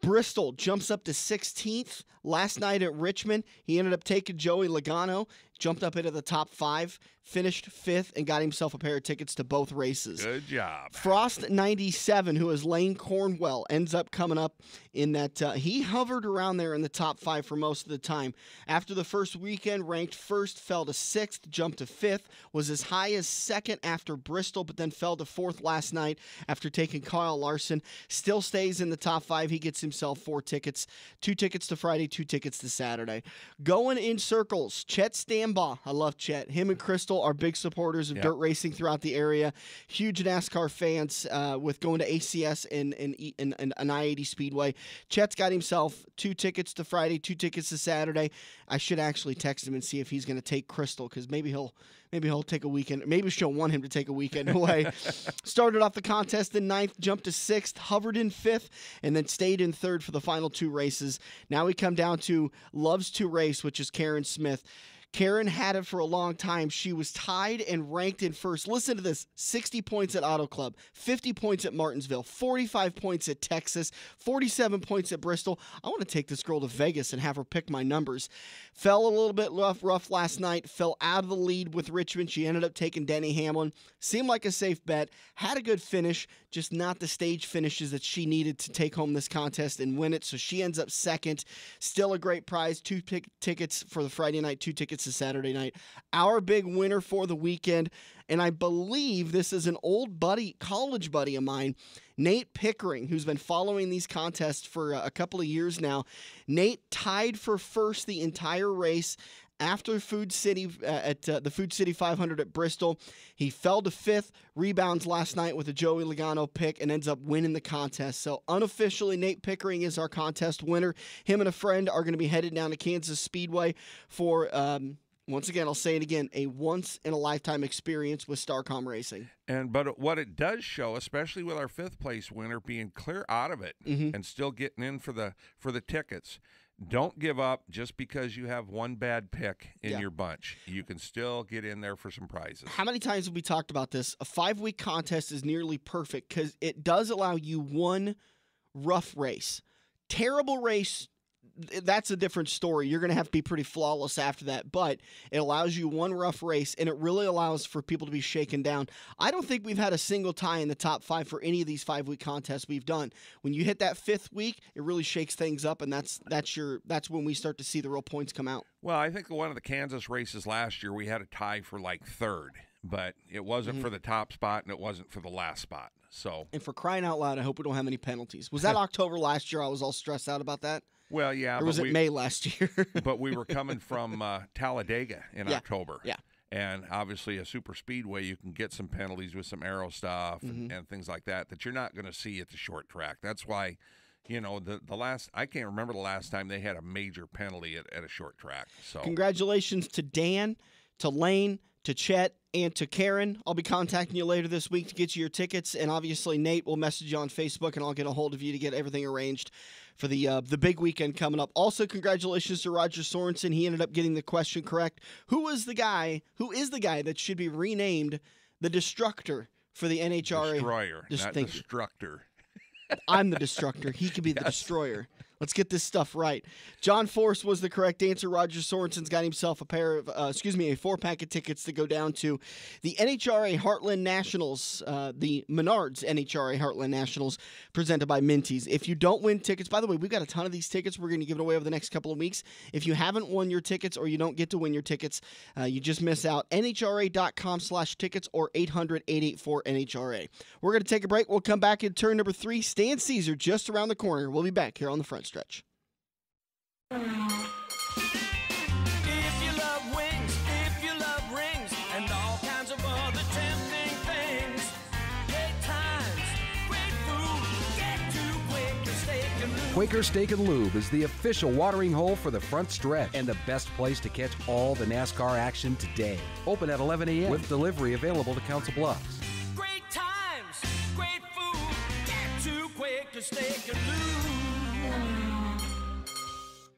Bristol jumps up to 16th. Last night at Richmond, he ended up taking Joey Logano, jumped up into the top 5, finished 5th, and got himself a pair of tickets to both races. Good job. Frost 97, who is Lane Cornwell, ends up coming up in that he hovered around there in the top 5 for most of the time. After the first weekend, ranked 1st, fell to 6th, jumped to 5th, was as high as 2nd after Bristol, but then fell to 4th last night after taking Kyle Larson. Still stays in the top 5. He gets himself 4 tickets, 2 tickets to Friday, 2 tickets to Saturday. Going in circles, Chet Stambaugh. I love Chet. Him and Crystal are big supporters of dirt racing throughout the area. Huge NASCAR fans with going to ACS and an I-80 Speedway. Chet's got himself 2 tickets to Friday, 2 tickets to Saturday. I should actually text him and see if he's going to take Crystal, because maybe he'll take a weekend. Maybe she'll want him to take a weekend away. Started off the contest in 9th, jumped to 6th, hovered in 5th, and then stayed in 3rd for the final 2 races. Now we come down to loves to race, which is Karen Smith. Karen had it for a long time. She was tied and ranked in first. Listen to this. 60 points at Auto Club, 50 points at Martinsville, 45 points at Texas, 47 points at Bristol. I want to take this girl to Vegas and have her pick my numbers. Fell a little bit rough last night. Fell out of the lead with Richmond. She ended up taking Denny Hamlin. Seemed like a safe bet. Had a good finish, just not the stage finishes that she needed to take home this contest and win it. So she ends up second. Still a great prize. 2 tickets for the Friday night, 2 tickets to Saturday night. Our big winner for the weekend, and I believe this is an old buddy, college buddy of mine, Nate Pickering, who's been following these contests for a couple of years now. Nate tied for first the entire race after Food City at the Food City 500 at Bristol. He fell to 5th, rebounds last night with a Joey Logano pick, and ends up winning the contest. So unofficially, Nate Pickering is our contest winner. Him and a friend are going to be headed down to Kansas Speedway for, once again, I'll say it again, a once-in-a-lifetime experience with Starcom Racing. But what it does show, especially with our 5th place winner being clear out of it and still getting in for the tickets, don't give up just because you have one bad pick in your bunch. You can still get in there for some prizes. How many times have we talked about this? A 5-week contest is nearly perfect because it does allow you one rough race. Terrible race, that's a different story. You're going to have to be pretty flawless after that, but it allows you one rough race, and it really allows for people to be shaken down. I don't think we've had a single tie in the top 5 for any of these 5-week contests we've done. When you hit that 5th week, it really shakes things up, and that's when we start to see the real points come out. Well, I think one of the Kansas races last year, we had a tie for like 3rd, but it wasn't for the top spot, and it wasn't for the last spot. So, and for crying out loud, I hope we don't have any penalties. Was that October last year? I was all stressed out about that. Well, yeah. Or was it May last year? But we were coming from Talladega in October. Yeah. And obviously a super speedway, you can get some penalties with some aero stuff and things like that you're not going to see at the short track. That's why, the last, I can't remember the last time they had a major penalty at a short track. So congratulations to Dan, to Lane, to Chet, and to Karen. I'll be contacting you later this week to get you your tickets, and obviously Nate will message you on Facebook, and I'll get a hold of you to get everything arranged for the big weekend coming up. Also, congratulations to Roger Sorensen. He ended up getting the question correct. Who is the guy that should be renamed the Destructor for the NHRA? Destroyer, not Destructor. I'm the Destructor. He could be the Destroyer. Let's get this stuff right. John Force was the correct answer. Roger Sorensen's got himself a 4-pack of tickets to go down to the NHRA Heartland Nationals, the Menards NHRA Heartland Nationals, presented by Minties. If you don't win tickets, by the way, we've got a ton of these tickets. We're going to give it away over the next couple of weeks. If you haven't won your tickets or you don't get to win your tickets, you just miss out. NHRA.com/tickets or 800-884-NHRA. We're going to take a break. We'll come back in turn number 3. Stan Cisar just around the corner. We'll be back here on the front stretch. If you love wings, if you love rings, and all kinds of other tempting things, great times, great food, get to Quaker Steak and Lube. Quaker Steak and Lube is the official watering hole for the front stretch and the best place to catch all the NASCAR action today. Open at 11 a.m. with delivery available to Council Bluffs. Great times, great food, get to Quaker Steak and Lube.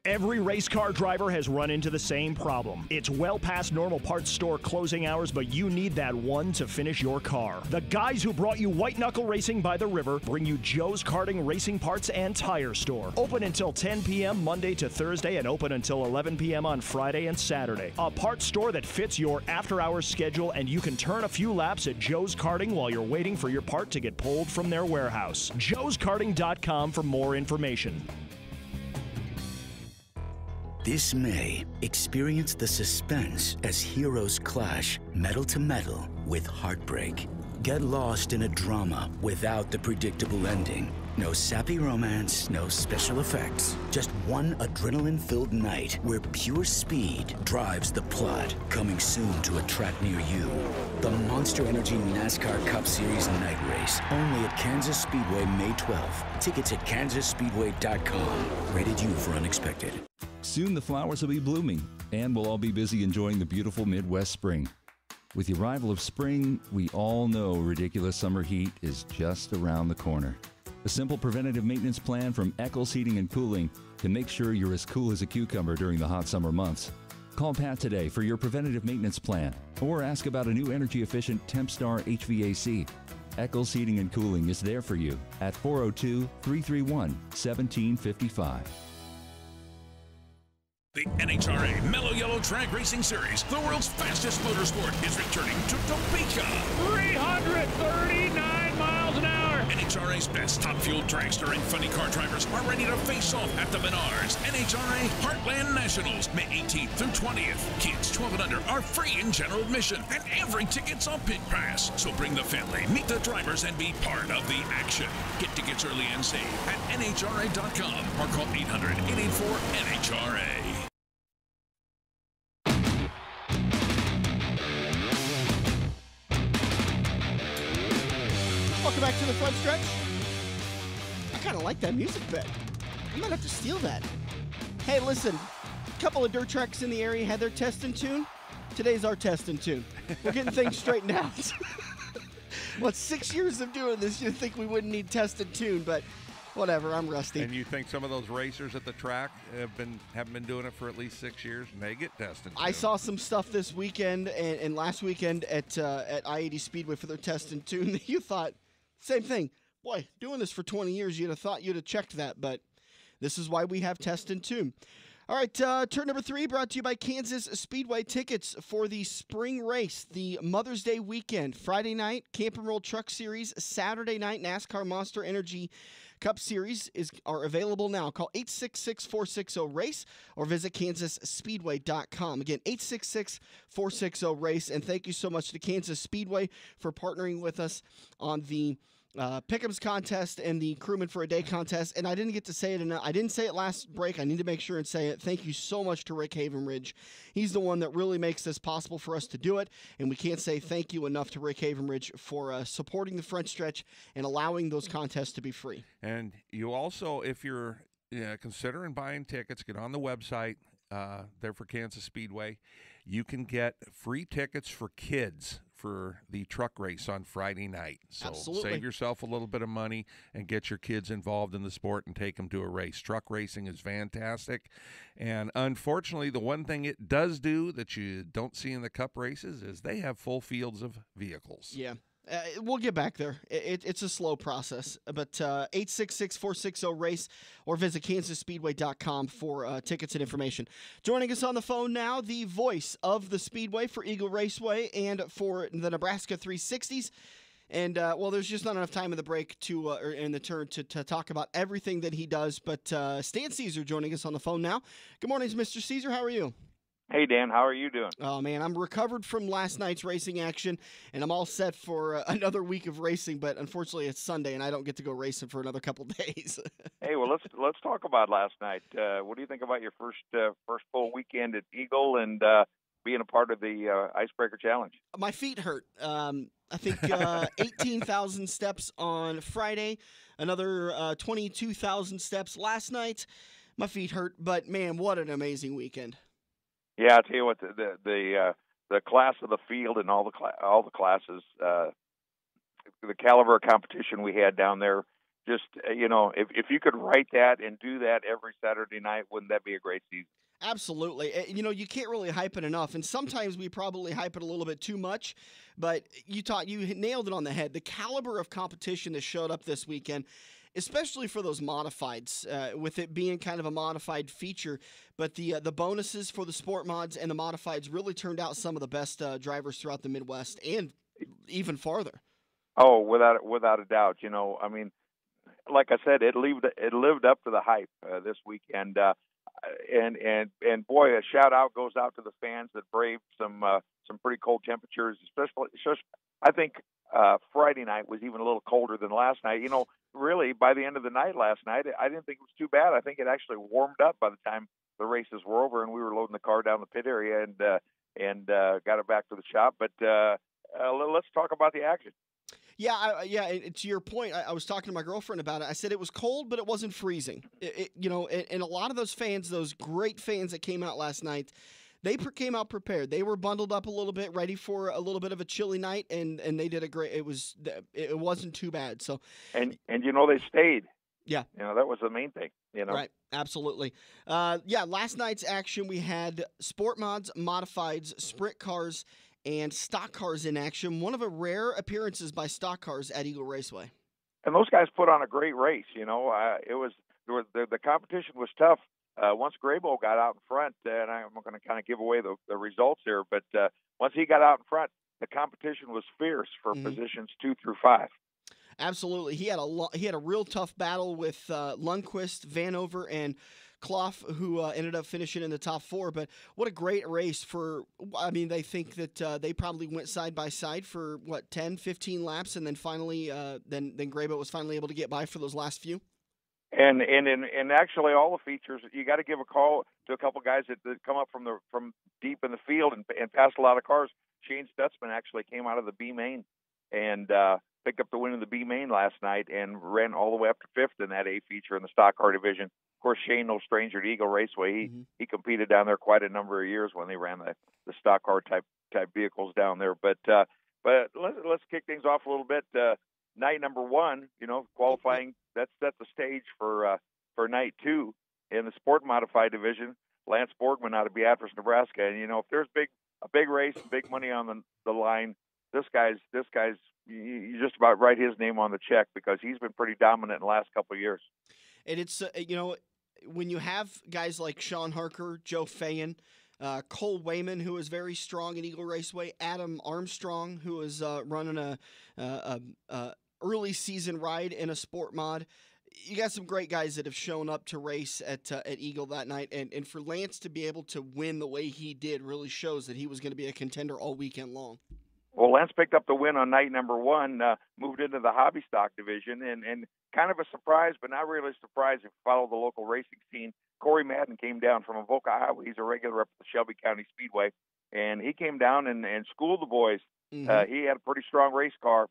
Every race car driver has run into the same problem. It's well past normal parts store closing hours, but you need that one to finish your car. The guys who brought you White Knuckle Racing by the River bring you Joe's Karting Racing Parts and Tire Store. Open until 10 p.m. Monday to Thursday and open until 11 p.m. on Friday and Saturday. A parts store that fits your after-hours schedule, and you can turn a few laps at Joe's Karting while you're waiting for your part to get pulled from their warehouse. joeskarting.com for more information. This May, experience the suspense as heroes clash metal to metal with heartbreak. Get lost in a drama without the predictable ending. No sappy romance, no special effects. Just one adrenaline-filled night where pure speed drives the plot. Coming soon to a track near you. The Monster Energy NASCAR Cup Series Night Race. Only at Kansas Speedway May 12th. Tickets at kansasspeedway.com. Rated U for unexpected. Soon the flowers will be blooming, and we'll all be busy enjoying the beautiful Midwest spring. With the arrival of spring, we all know ridiculous summer heat is just around the corner. A simple preventative maintenance plan from Eccles Heating and Cooling can make sure you're as cool as a cucumber during the hot summer months. Call Pat today for your preventative maintenance plan or ask about a new energy-efficient TempStar HVAC. Eccles Heating and Cooling is there for you at 402-331-1755. The NHRA Mellow Yellow Drag Racing Series, the world's fastest motorsport, is returning to Topeka. 339 miles an hour. NHRA's best top-fueled dragster and funny car drivers are ready to face off at the Menards NHRA Heartland Nationals, May 18th through 20th. Kids 12 and under are free in general admission, and every ticket's on Pit Pass. So bring the family, meet the drivers, and be part of the action. Get tickets early and save at NHRA.com or call 800-884-NHRA. Welcome back to the front stretch. I kind of like that music bed. I might have to steal that. Hey, listen, a couple of dirt tracks in the area had their test and tune. Today's our test and tune. We're getting things straightened out. What, 6 years of doing this, you'd think we wouldn't need test and tune, but whatever, I'm rusty. And you think some of those racers at the track haven't been doing it for at least 6 years, and they get tested. I saw some stuff this weekend and last weekend at I-80 Speedway for their test and tune. You thought, same thing. Boy, doing this for 20 years, you'd have thought you'd have checked that, but this is why we have test and tune. All right, turn number 3 brought to you by Kansas Speedway. Tickets for the spring race, the Mother's Day weekend, Friday night, Camp and Roll Truck Series, Saturday night, NASCAR Monster Energy Cup Series are available now. Call 866-460-RACE or visit KansasSpeedway.com. Again, 866-460-RACE. And thank you so much to Kansas Speedway for partnering with us on the Pick'ems contest and the Crewman for a Day contest. And I didn't get to say it enough. I didn't say it last break. I need to make sure and say it. Thank you so much to Rick Havenridge. He's the one that really makes this possible for us to do it. And we can't say thank you enough to Rick Havenridge for supporting the front stretch and allowing those contests to be free. And you also, if you're considering buying tickets, get on the website there for Kansas Speedway. You can get free tickets for kids for the truck race on Friday night. So Absolutely. Save yourself a little bit of money and get your kids involved in the sport and take them to a race. Truck racing is fantastic. And unfortunately, the one thing it does do that you don't see in the cup races is they have full fields of vehicles. Yeah. We'll get back there. It's a slow process, but 866-460-RACE or visit KansasSpeedway.com for tickets and information. Joining us on the phone now, the voice of the Speedway for Eagle Raceway and for the Nebraska 360s. And, well, there's just not enough time in the break or in the turn to talk about everything that he does, but Stan Cisar joining us on the phone now. Good morning, Mr. Cisar. How are you? Hey, Dan, how are you doing? Oh, man, I'm recovered from last night's racing action, and I'm all set for another week of racing, but unfortunately it's Sunday, and I don't get to go racing for another couple days. Hey, well, let's talk about last night. What do you think about your first full weekend at Eagle and being a part of the Icebreaker Challenge? My feet hurt. I think 18,000 steps on Friday, another 22,000 steps last night. My feet hurt, but, man, what an amazing weekend. Yeah, I'll tell you what, the class of the field and all the classes, the caliber of competition we had down there, just if you could write that and do that every Saturday night, wouldn't that be a great season? Absolutely. You can't really hype it enough, and sometimes we probably hype it a little bit too much, but you nailed it on the head. The caliber of competition that showed up this weekend, especially for those modifieds, with it being kind of a modified feature. But the bonuses for the sport mods and the modifieds really turned out some of the best drivers throughout the Midwest and even farther. Oh, without a doubt. I mean, like I said, it lived up to the hype this weekend. And boy, a shout out goes out to the fans that braved some pretty cold temperatures, especially I think Friday night was even a little colder than last night. Really, by the end of the night last night, I didn't think it was too bad. I think it actually warmed up by the time the races were over and we were loading the car down the pit area and got it back to the shop. But let's talk about the action. Yeah, to your point, I was talking to my girlfriend about it. I said it was cold, but it wasn't freezing. And a lot of those fans, those great fans that came out last night, they came out prepared. They were bundled up a little bit, ready for a little bit of a chilly night, and they did a great. It wasn't too bad. So and they stayed. Yeah. That was the main thing, Right, absolutely. Last night's action, we had sport mods, modifieds, sprint cars, and stock cars in action. One of the rare appearances by stock cars at Eagle Raceway. And those guys put on a great race. It was the competition was tough. Once Graybo got out in front, and I'm going to kind of give away the results here, but once he got out in front, the competition was fierce for positions 2 through 5. Absolutely, he had a real tough battle with Lundquist, Vanover, and Clough, who ended up finishing in the top 4. But what a great race they think that they probably went side by side for 10, 15 laps, and then finally, then Graybo was finally able to get by for those last few. And actually, all the features, you got to give a call to a couple guys that come up from deep in the field and passed a lot of cars. Shane Stutzman actually came out of the B main and picked up the win in the B main last night and ran all the way up to 5th in that A feature in the stock car division. Of course, Shane, no stranger to Eagle Raceway. He competed down there quite a number of years when they ran the stock car type vehicles down there. But let's kick things off a little bit. Night number 1, qualifying, that set the stage for night 2 in the sport modified division. Lance Borgman out of Beatrice, Nebraska, and if there's a big race, big money on the line, this guy's you just about write his name on the check because he's been pretty dominant in the last couple of years. And it's when you have guys like Sean Harker, Joe Fayen, Cole Wayman, who is very strong in Eagle Raceway, Adam Armstrong, who is running a early season ride in a sport mod. You got some great guys that have shown up to race at Eagle that night, and for Lance to be able to win the way he did really shows that he was going to be a contender all weekend long. Well, Lance picked up the win on night number 1, moved into the hobby stock division, and kind of a surprise, but not really a surprise if you follow the local racing scene. Corey Madden came down from Avoca, Iowa. He's a regular up at the Shelby County Speedway, and he came down and schooled the boys. He had a pretty strong race car.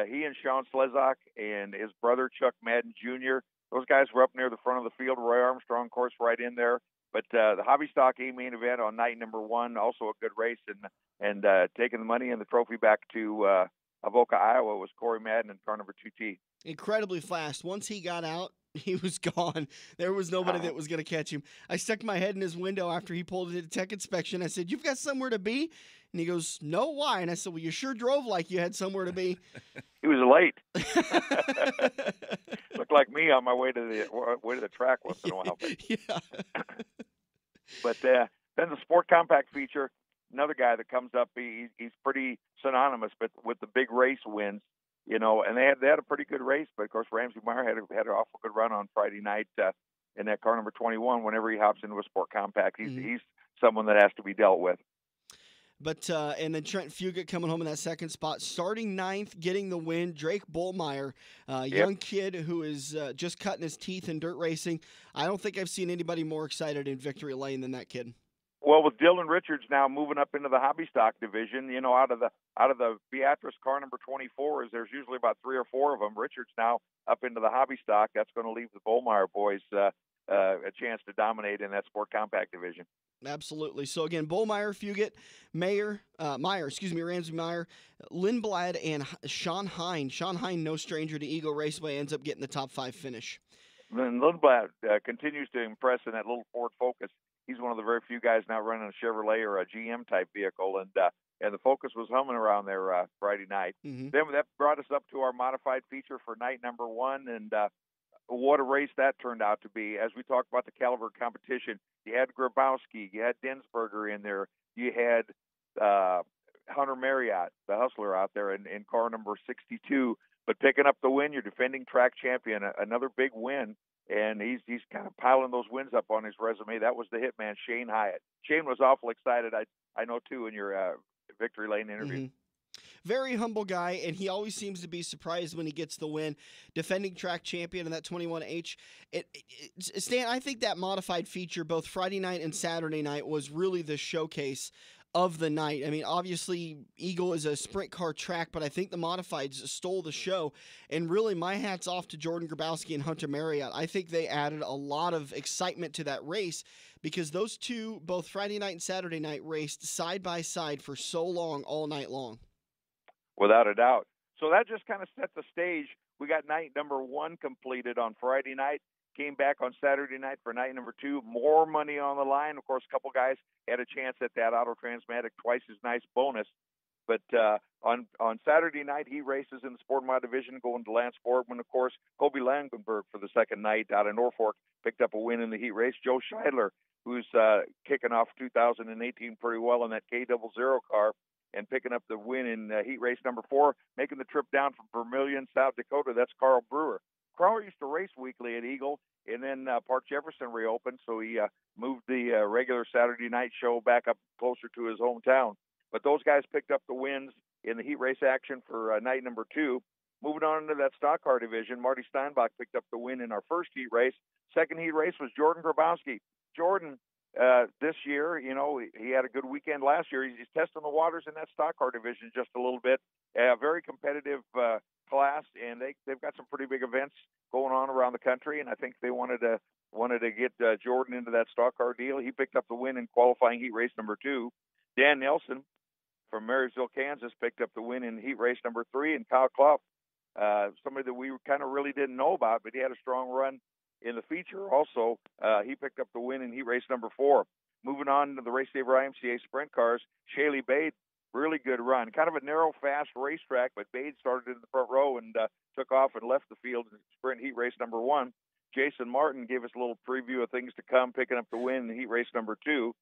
He and Sean Slezak and his brother Chuck Madden Jr., those guys were up near the front of the field. Roy Armstrong, of course, right in there. But the hobby stock A main event on night number 1, also a good race, and taking the money and the trophy back to Avoca, Iowa, was Corey Madden in car number 2T. Incredibly fast. Once he got out, he was gone. There was nobody that was going to catch him. I stuck my head in his window after he pulled into tech inspection. I said, "You've got somewhere to be?" And he goes, "No, why?" And I said, "Well, you sure drove like you had somewhere to be." He was late. Looked like me on my way to the track once in a while. But then the sport compact feature, another guy that comes up, he's pretty synonymous, but with the big race wins, and they had a pretty good race. But of course, Ramsey Meyer had an awful good run on Friday night in that car number 21. Whenever he hops into a sport compact, he's someone that has to be dealt with. But and then Trent Fugit coming home in that second spot, starting 9th, getting the win. Drake Bullmeyer, young kid who is just cutting his teeth in dirt racing. I don't think I've seen anybody more excited in victory lane than that kid. Well, with Dylan Richards now moving up into the hobby stock division, out of the Beatrice car number 24, there's usually about 3 or 4 of them. Richards now up into the hobby stock. That's going to leave the Bullmeyer boys a chance to dominate in that sport compact division. Absolutely. So again, Bullmeyer, Fugit, Ramsey Meyer, Lindblad, and Sean Hine. Sean Hine, no stranger to Eagle Raceway, ends up getting the top 5 finish. And Lindblad continues to impress in that little Ford Focus. He's one of the very few guys now running a Chevrolet or a GM type vehicle, and the Focus was humming around there Friday night. Then that brought us up to our modified feature for night number 1, and what a race that turned out to be. As we talked about the caliber competition, you had Grabowski, you had Densberger in there, you had Hunter Marriott, the hustler, out there in car number 62. But picking up the win, your defending track champion, another big win, and he's kind of piling those wins up on his resume. That was the hitman, Shane Hyatt. Shane was awful excited, I know too, in your victory lane interview. Very humble guy, and he always seems to be surprised when he gets the win. Defending track champion in that 21H. Stan, I think that modified feature, both Friday night and Saturday night, was really the showcase of the night. I mean, obviously, Eagle is a sprint car track, but I think the modifieds stole the show. And really, my hat's off to Jordan Grabowski and Hunter Marriott. I think they added a lot of excitement to that race because those two, both Friday night and Saturday night, raced side by side for so long, all night long. Without a doubt. So that just kind of set the stage. We got night number 1 completed on Friday night. Came back on Saturday night for night number 2. More money on the line. Of course, a couple guys had a chance at that Auto Transmatic Twice as Nice bonus. But on Saturday night, he races in the Sport Mod division, going to Lance Borgman, of course. Kobe Langenberg for the second night out of Norfolk picked up a win in the heat race. Joe Scheidler, who's kicking off 2018 pretty well in that K00 car and picking up the win in heat race number 4, making the trip down from Vermilion, South Dakota. That's Carl Brewer. Carl used to race weekly at Eagle, and then Park Jefferson reopened, so he moved the regular Saturday night show back up closer to his hometown. But those guys picked up the wins in the heat race action for night number 2. Moving on into that stock car division, Marty Steinbach picked up the win in our first heat race. Second heat race was Jordan Grabowski. Jordan, this year, you know, he had a good weekend last year. He's testing the waters in that stock car division just a little bit. Very competitive class, and they've got some pretty big events going on around the country, and I think they wanted to get Jordan into that stock car deal. He picked up the win in qualifying heat race number 2. Dan Nelson from Marysville, Kansas, picked up the win in heat race number 3, and Kyle Clough, somebody that we kind of really didn't know about, but he had a strong run in the feature. Also, he picked up the win in heat race number 4. Moving on to the Race Saver IMCA sprint cars, Shaylee Bade, really good run. Kind of a narrow, fast racetrack, but Bade started in the front row and took off and left the field in sprint heat race number 1. Jason Martin gave us a little preview of things to come, picking up the win in heat race number 2.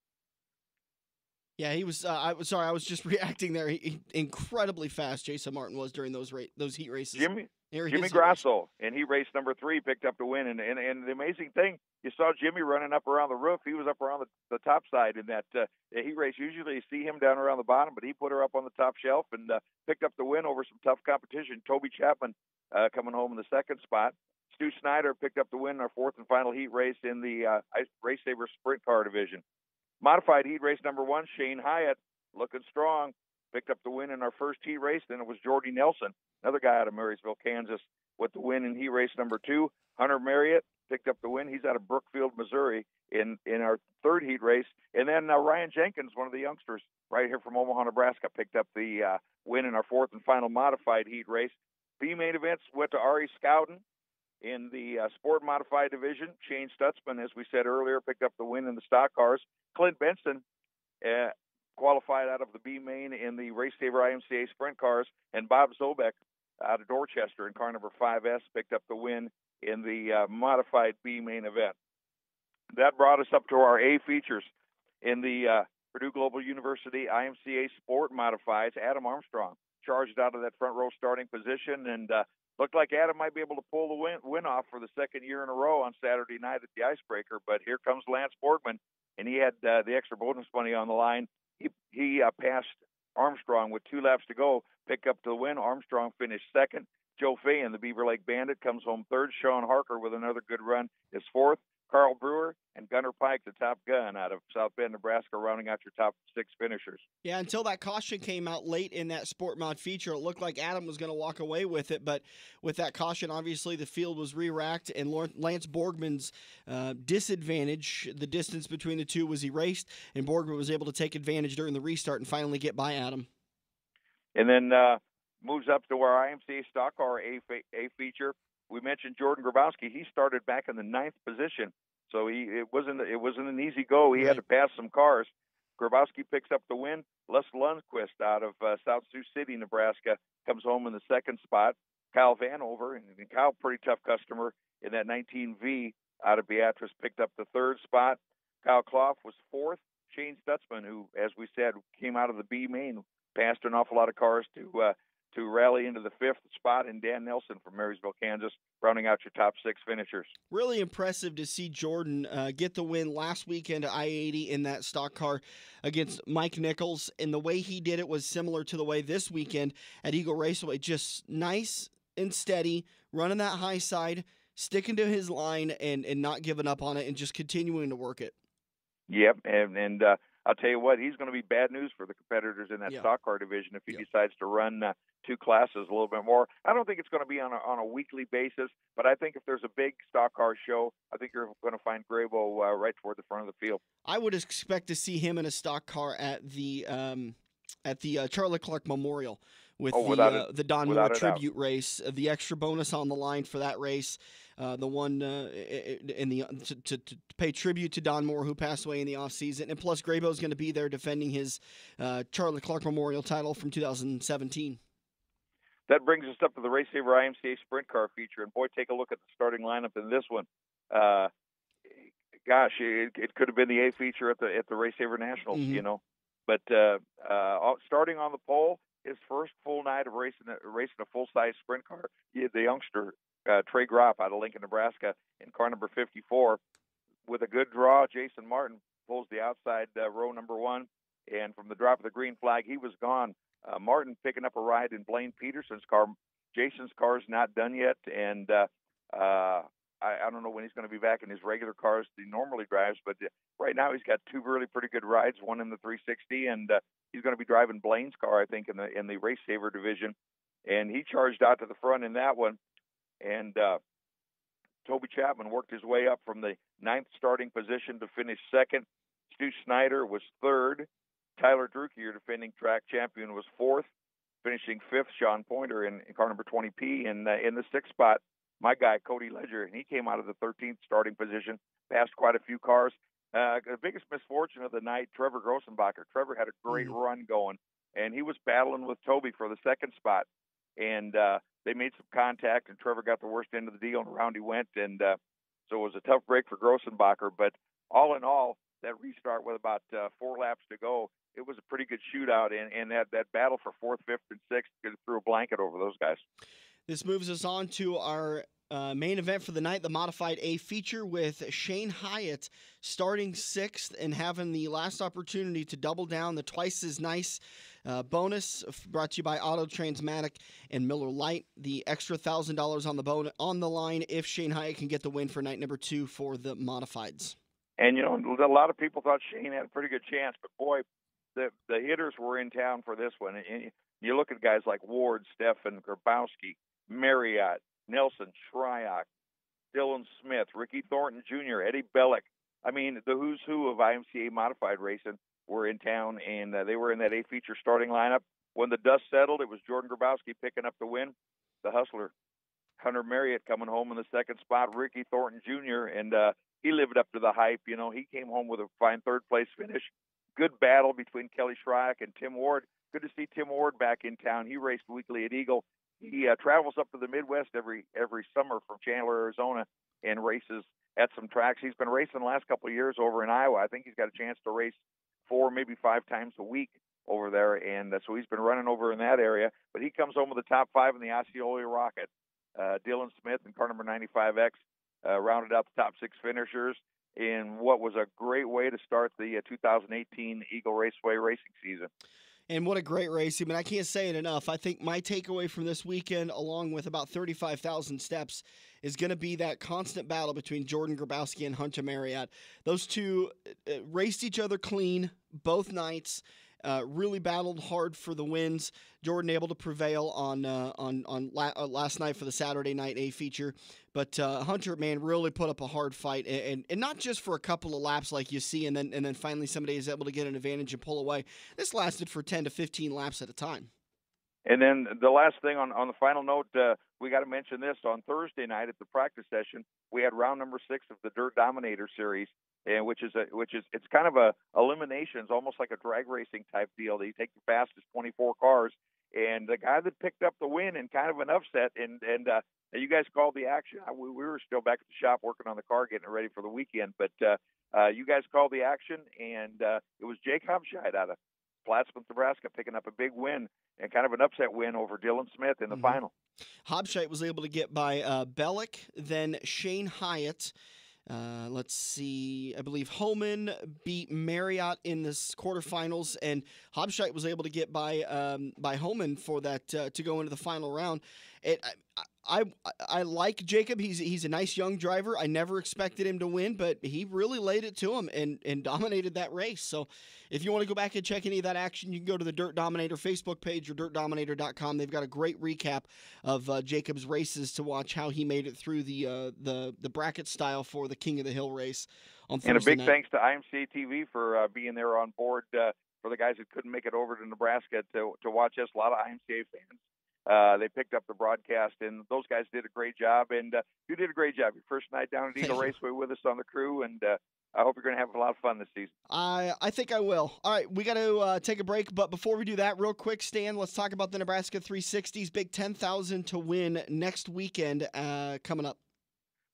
Yeah, he was. I was just reacting there. He incredibly fast. Jason Martin was during those heat races. Jimmy Grasso in heat race number 3 picked up the win, and the amazing thing, you saw Jimmy running up around the roof. He was up around the top side in that heat race. Usually you see him down around the bottom, but he put her up on the top shelf and picked up the win over some tough competition. Toby Chapman coming home in the second spot. Stu Snyder picked up the win in our 4th and final heat race in the Race Saver sprint car division. Modified heat race number 1, Shane Hyatt, looking strong, picked up the win in our first heat race. Then it was Jordy Nelson, another guy out of Marysville, Kansas, with the win in heat race number 2. Hunter Marriott picked up the win. He's out of Brookfield, Missouri, in our third heat race. And then Ryan Jenkins, one of the youngsters right here from Omaha, Nebraska, picked up the win in our 4th and final modified heat race. The main events went to Ari Scowden in the sport modified division. Shane Stutzman, as we said earlier, picked up the win in the stock cars. Clint Benson qualified out of the B main in the Race Saver IMCA sprint cars, and Bob Zobek out of Dorchester in car number 5S picked up the win in the modified B main event. That brought us up to our A features in the Purdue Global University IMCA Sport Modifieds. Adam Armstrong charged out of that front row starting position, and looked like Adam might be able to pull the win off for the second year in a row on Saturday night at the Icebreaker. But here comes Lance Borgman, and he had the extra bonus money on the line. He passed Armstrong with 2 laps to go, pick up the win. Armstrong finished second. Joe Fayen, the Beaver Lake Bandit, comes home third. Sean Harker with another good run is fourth. Carl Brewer and Gunnar Pike, the Top Gun out of South Bend, Nebraska, rounding out your top 6 finishers. Yeah, until that caution came out late in that Sport Mod feature, it looked like Adam was going to walk away with it. But with that caution, obviously the field was re-racked, and Lance Borgman's disadvantage, the distance between the two, was erased, and Borgman was able to take advantage during the restart and finally get by Adam. And then moves up to our IMCA Stock Car A feature. We mentioned Jordan Grabowski. He started back in the 9th position, so it wasn't an easy go. He had to pass some cars. Grabowski picks up the win. Les Lundquist out of South Sioux City, Nebraska, comes home in the 2nd spot. Kyle Vanover, and Kyle, pretty tough customer in that 19V out of Beatrice, picked up the 3rd spot. Kyle Clough was 4th. Shane Stutzman, who, as we said, came out of the B main, passed an awful lot of cars to rally into the 5th spot, and Dan Nelson from Marysville, Kansas, rounding out your top 6 finishers. Really impressive to see Jordan get the win last weekend at I-80 in that stock car against Mike Nichols, and the way he did it was similar to the way this weekend at Eagle Raceway. Just nice and steady, running that high side, sticking to his line, and not giving up on it, and just continuing to work it. Yep, and I'll tell you what, he's going to be bad news for the competitors in that stock car division if he decides to run 2 classes a little bit more. I don't think it's going to be on a weekly basis, but I think if there's a big stock car show, I think you're going to find Grabo right toward the front of the field. I would expect to see him in a stock car at the Charlie Clark Memorial with the Don Moore tribute race, the extra bonus on the line for that race, the one to pay tribute to Don Moore, who passed away in the offseason, and plus Graybo's going to be there defending his Charlie Clark Memorial title from 2017. That brings us up to the Race Saver IMCA Sprint Car feature, and boy, take a look at the starting lineup in this one. Gosh, it could have been the A feature at the Race Saver Nationals, you know. But starting on the pole, his first full night of racing a full-size sprint car, the youngster Trey Gropp out of Lincoln, Nebraska, in car number 54. With a good draw, Jason Martin pulls the outside row number 1, and from the drop of the green flag, he was gone. Martin picking up a ride in Blaine Peterson's car. Jason's car's not done yet, and I don't know when he's going to be back in his regular cars that he normally drives, but right now he's got 2 really pretty good rides, one in the 360, and he's going to be driving Blaine's car, I think, in the Race Saver division. And he charged out to the front in that one, and Toby Chapman worked his way up from the 9th starting position to finish 2nd. Stu Snyder was 3rd. Tyler Druke, your defending track champion, was 4th, finishing 5th. Sean Pointer in car number 20P. And in the 6th spot, my guy, Cody Ledger, and he came out of the 13th starting position, passed quite a few cars. The biggest misfortune of the night, Trevor Grossenbacher. Trevor had a great run going, and he was battling with Toby for the 2nd spot. And they made some contact, and Trevor got the worst end of the deal, and around he went. And so it was a tough break for Grossenbacher. But all in all, that restart with about 4 laps to go, it was a pretty good shootout, and that battle for 4th, 5th, and 6th threw a blanket over those guys. This moves us on to our main event for the night, the Modified A feature, with Shane Hyatt starting 6th and having the last opportunity to double down the twice as nice bonus, brought to you by Auto Transmatic and Miller Lite. The extra $1,000 on the line if Shane Hyatt can get the win for night number 2 for the Modifieds. And, you know, a lot of people thought Shane had a pretty good chance, but boy, the hitters were in town for this one. And you look at guys like Ward, Stefan, Grabowski, Marriott, Nelson, Shryock, Dylan Smith, Ricky Thornton Jr., Eddie Bellick. I mean, the who's who of IMCA modified racing were in town, and they were in that A feature starting lineup. When the dust settled, it was Jordan Grabowski picking up the win. The hustler, Hunter Marriott, coming home in the 2nd spot. Ricky Thornton Jr., and he lived up to the hype. You know, he came home with a fine 3rd-place finish. Good battle between Kelly Shryock and Tim Ward. Good to see Tim Ward back in town. He raced weekly at Eagle. He travels up to the Midwest every summer from Chandler, Arizona, and races at some tracks. He's been racing the last couple of years over in Iowa. I think he's got a chance to race 4, maybe 5 times a week over there, and so he's been running over in that area. But he comes home with the top 5 in the Osceola Rocket. Dylan Smith and car number 95X rounded out the top 6 finishers in what was a great way to start the 2018 Eagle Raceway racing season. And what a great race. I mean, I can't say it enough. I think my takeaway from this weekend, along with about 35,000 steps, is going to be that constant battle between Jordan Grabowski and Hunter Marriott. Those two raced each other clean both nights, really battled hard for the wins. Jordan able to prevail on last night for the Saturday night A feature. But Hunter, man, really put up a hard fight, and not just for a couple of laps like you see, and then finally somebody is able to get an advantage and pull away. This lasted for 10 to 15 laps at a time. And then the last thing on the final note, we got to mention this. On Thursday night at the practice session, we had round number 6 of the Dirt Dominator Series, and which is it's kind of a elimination. It's almost like a drag racing type deal. You take the fastest 24 cars, and the guy that picked up the win in kind of an upset, and you guys called the action. We were still back at the shop working on the car, getting it ready for the weekend, but you guys called the action, and it was Jake Hubscheid out of Plattsmouth, Nebraska, picking up a big win and kind of an upset win over Dylan Smith in the final. Hubscheid was able to get by Bellick, then Shane Hyatt. Let's see. I believe Homan beat Marriott in the quarterfinals, and Hubscheid was able to get by Homan for that to go into the final round. I like Jacob. He's a nice young driver. I never expected him to win, but he really laid it to him and dominated that race. So if you want to go back and check any of that action, you can go to the Dirt Dominator Facebook page or dirtdominator.com. They've got a great recap of Jacob's races to watch how he made it through the bracket style for the King of the Hill race on Thursday And a big night. thanks to IMCA TV for being there on board for the guys that couldn't make it over to Nebraska to watch us. A lot of IMCA fans. They picked up the broadcast, and those guys did a great job. And you did a great job. Your first night down at Eagle Raceway with us on the crew, and I hope you're going to have a lot of fun this season. I think I will. All right, we got to take a break, but before we do that, real quick, Stan, let's talk about the Nebraska 360s. Big $10,000 to win next weekend coming up.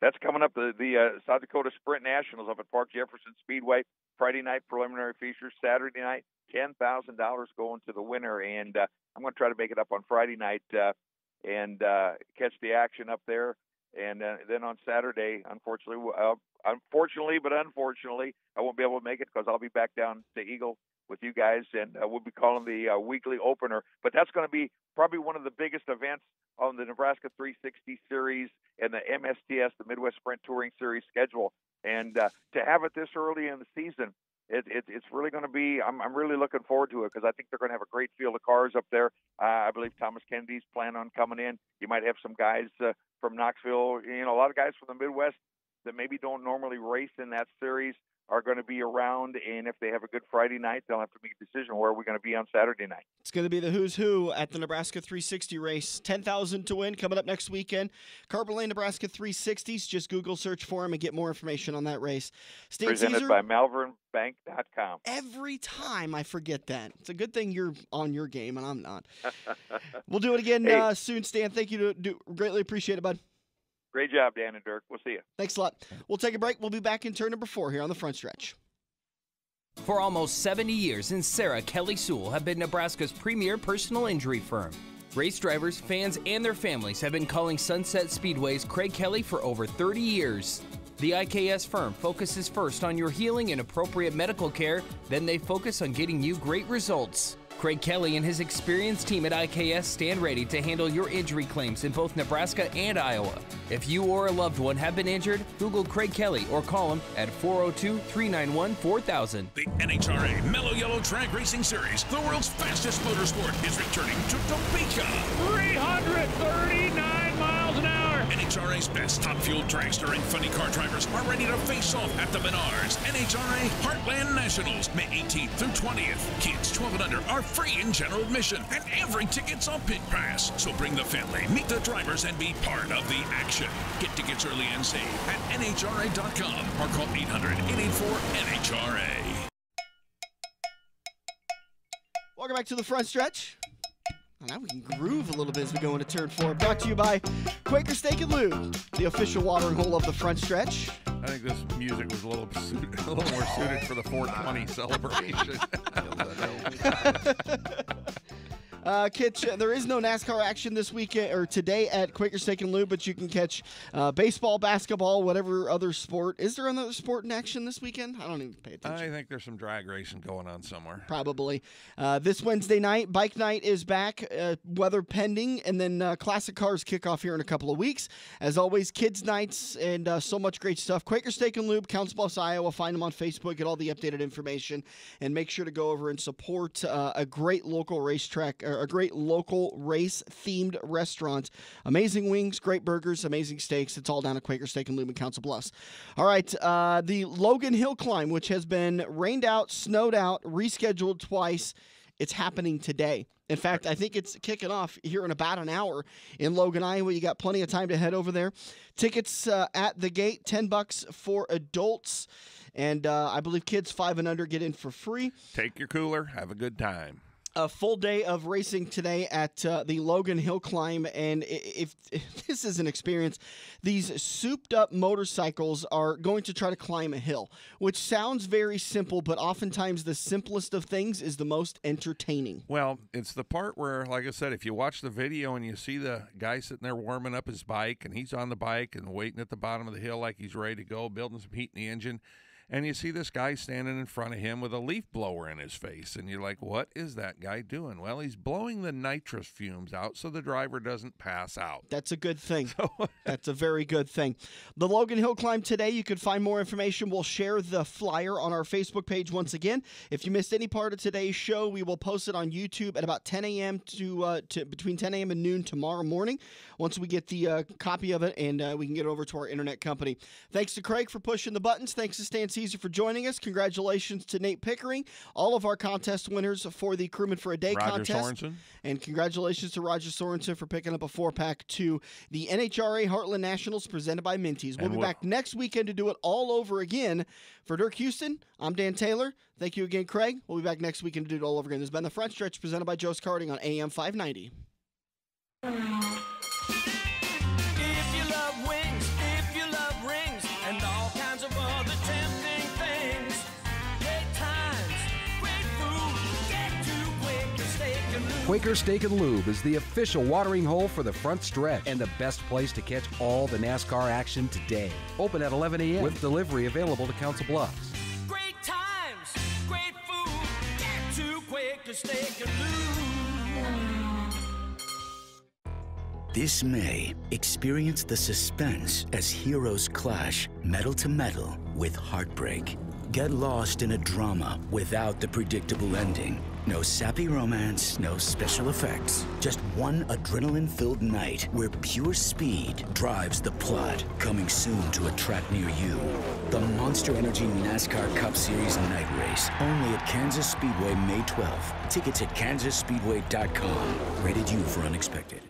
That's coming up, the South Dakota Sprint Nationals up at Park Jefferson Speedway. Friday night preliminary features. Saturday night, $10,000 going to the winner, and I'm going to try to make it up on Friday night and catch the action up there. And then on Saturday, unfortunately, I won't be able to make it because I'll be back down to Eagle with you guys, and we'll be calling the weekly opener. But that's going to be probably one of the biggest events on the Nebraska 360 Series and the MSTS, the Midwest Sprint Touring Series schedule. And to have it this early in the season, it's really going to be. I'm really looking forward to it because I think they're going to have a great field of cars up there. I believe Thomas Kennedy's planning on coming in. You might have some guys from Knoxville. A lot of guys from the Midwest that maybe don't normally race in that series are going to be around, and if they have a good Friday night, they'll have to make a decision where we're going to be on Saturday night. It's going to be the who's who at the Nebraska 360 race. $10,000 to win coming up next weekend. Carver Lane Nebraska 360s. Just Google search for them and get more information on that race. Stan Presented Cisar, by MalvernBank.com. Every time I forget that. It's a good thing you're on your game and I'm not. We'll do it again soon, Stan. Thank you. Greatly appreciate it, bud. Great job, Dan and Dirk. We'll see you. Thanks a lot. We'll take a break. We'll be back in turn number 4 here on the front stretch. For almost 70 years, Cisar Kelly Sewell have been Nebraska's premier personal injury firm. Race drivers, fans, and their families have been calling Sunset Speedway's Craig Kelly for over 30 years. The IKS firm focuses first on your healing and appropriate medical care, then they focus on getting you great results. Craig Kelly and his experienced team at IKS stand ready to handle your injury claims in both Nebraska and Iowa. If you or a loved one have been injured, Google Craig Kelly or call him at 402-391-4000. The NHRA Mellow Yellow Drag Racing Series, the world's fastest motorsport, is returning to Topeka. 339 miles an hour. NHRA's best top-fueled dragster and funny car drivers are ready to face off at the Menards NHRA Heartland Nationals, May 18th through 20th. Kids 12 and under are free in general admission, and every ticket's on Pit Pass. So bring the family, meet the drivers, and be part of the action. Get tickets early and save at NHRA.com or call 800-884-NHRA. Welcome back to the front stretch. Now we can groove a little bit as we go into turn 4. Brought to you by Quaker Steak and Lube, the official watering hole of the front stretch. I think this music was a little more suited for the 420 celebration. Kitch, there is no NASCAR action this weekend or today at Quaker Steak and Lube, but you can catch baseball, basketball, whatever other sport. Is there another sport in action this weekend? I don't even pay attention. I think there's some drag racing going on somewhere. Probably. This Wednesday night, Bike Night is back, weather pending, and then Classic Cars kick off here in a couple of weeks. As always, kids' nights and so much great stuff. Quaker Steak and Lube, Council Bluffs, Iowa. Find them on Facebook, get all the updated information, and make sure to go over and support a great local racetrack, or a great local race-themed restaurant. Amazing wings, great burgers, amazing steaks. It's all down at Quaker Steak and Lube in Council Bluffs. All right, the Logan Hill Climb, which has been rained out, snowed out, rescheduled twice, it's happening today. In fact, I think it's kicking off here in about an hour in Logan, Iowa. You got plenty of time to head over there. Tickets at the gate, $10 for adults. And I believe kids 5 and under get in for free. Take your cooler, have a good time. A full day of racing today at the Logan Hill Climb, and if this is an experience, these souped-up motorcycles are going to try to climb a hill, which sounds very simple, but oftentimes the simplest of things is the most entertaining. Well, it's the part where, like I said, if you watch the video and you see the guy sitting there warming up his bike, and he's on the bike and waiting at the bottom of the hill like he's ready to go, building some heat in the engine, and you see this guy standing in front of him with a leaf blower in his face. And you're like, what is that guy doing? Well, he's blowing the nitrous fumes out so the driver doesn't pass out. That's a good thing. That's a very good thing. The Logan Hill Climb today, you can find more information. We'll share the flyer on our Facebook page once again. If you missed any part of today's show, we will post it on YouTube at about 10 a.m. to between 10 a.m. and noon tomorrow morning once we get the copy of it and we can get it over to our internet company. Thanks to Craig for pushing the buttons. Thanks to Stan Cisar, for joining us. Congratulations to Nate Pickering, all of our contest winners for the Crewman for a Day Roger contest. Sorensen. And congratulations to Roger Sorensen for picking up a 4-pack to the NHRA Heartland Nationals presented by Minties. We'll be back next weekend to do it all over again. For Dirk Houston, I'm Dan Taylor. Thank you again, Craig. We'll be back next weekend to do it all over again. This has been The Front Stretch presented by Joe's Karting on AM 590. If you love wings, if you love rings, and all kinds of other tempting things, great times, great food, get to Quaker Steak and Lube. Quaker Steak and Lube is the official watering hole for the front stretch and the best place to catch all the NASCAR action today. Open at 11 a.m. with delivery available to Council Bluffs. Great times, great food, get to Quaker Steak and Lube. This May, experience the suspense as heroes clash metal to metal with heartbreak. Get lost in a drama without the predictable ending. No sappy romance, no special effects. Just one adrenaline-filled night where pure speed drives the plot. Coming soon to a track near you. The Monster Energy NASCAR Cup Series Night Race. Only at Kansas Speedway May 12th. Tickets at kansasspeedway.com. Rated U for unexpected.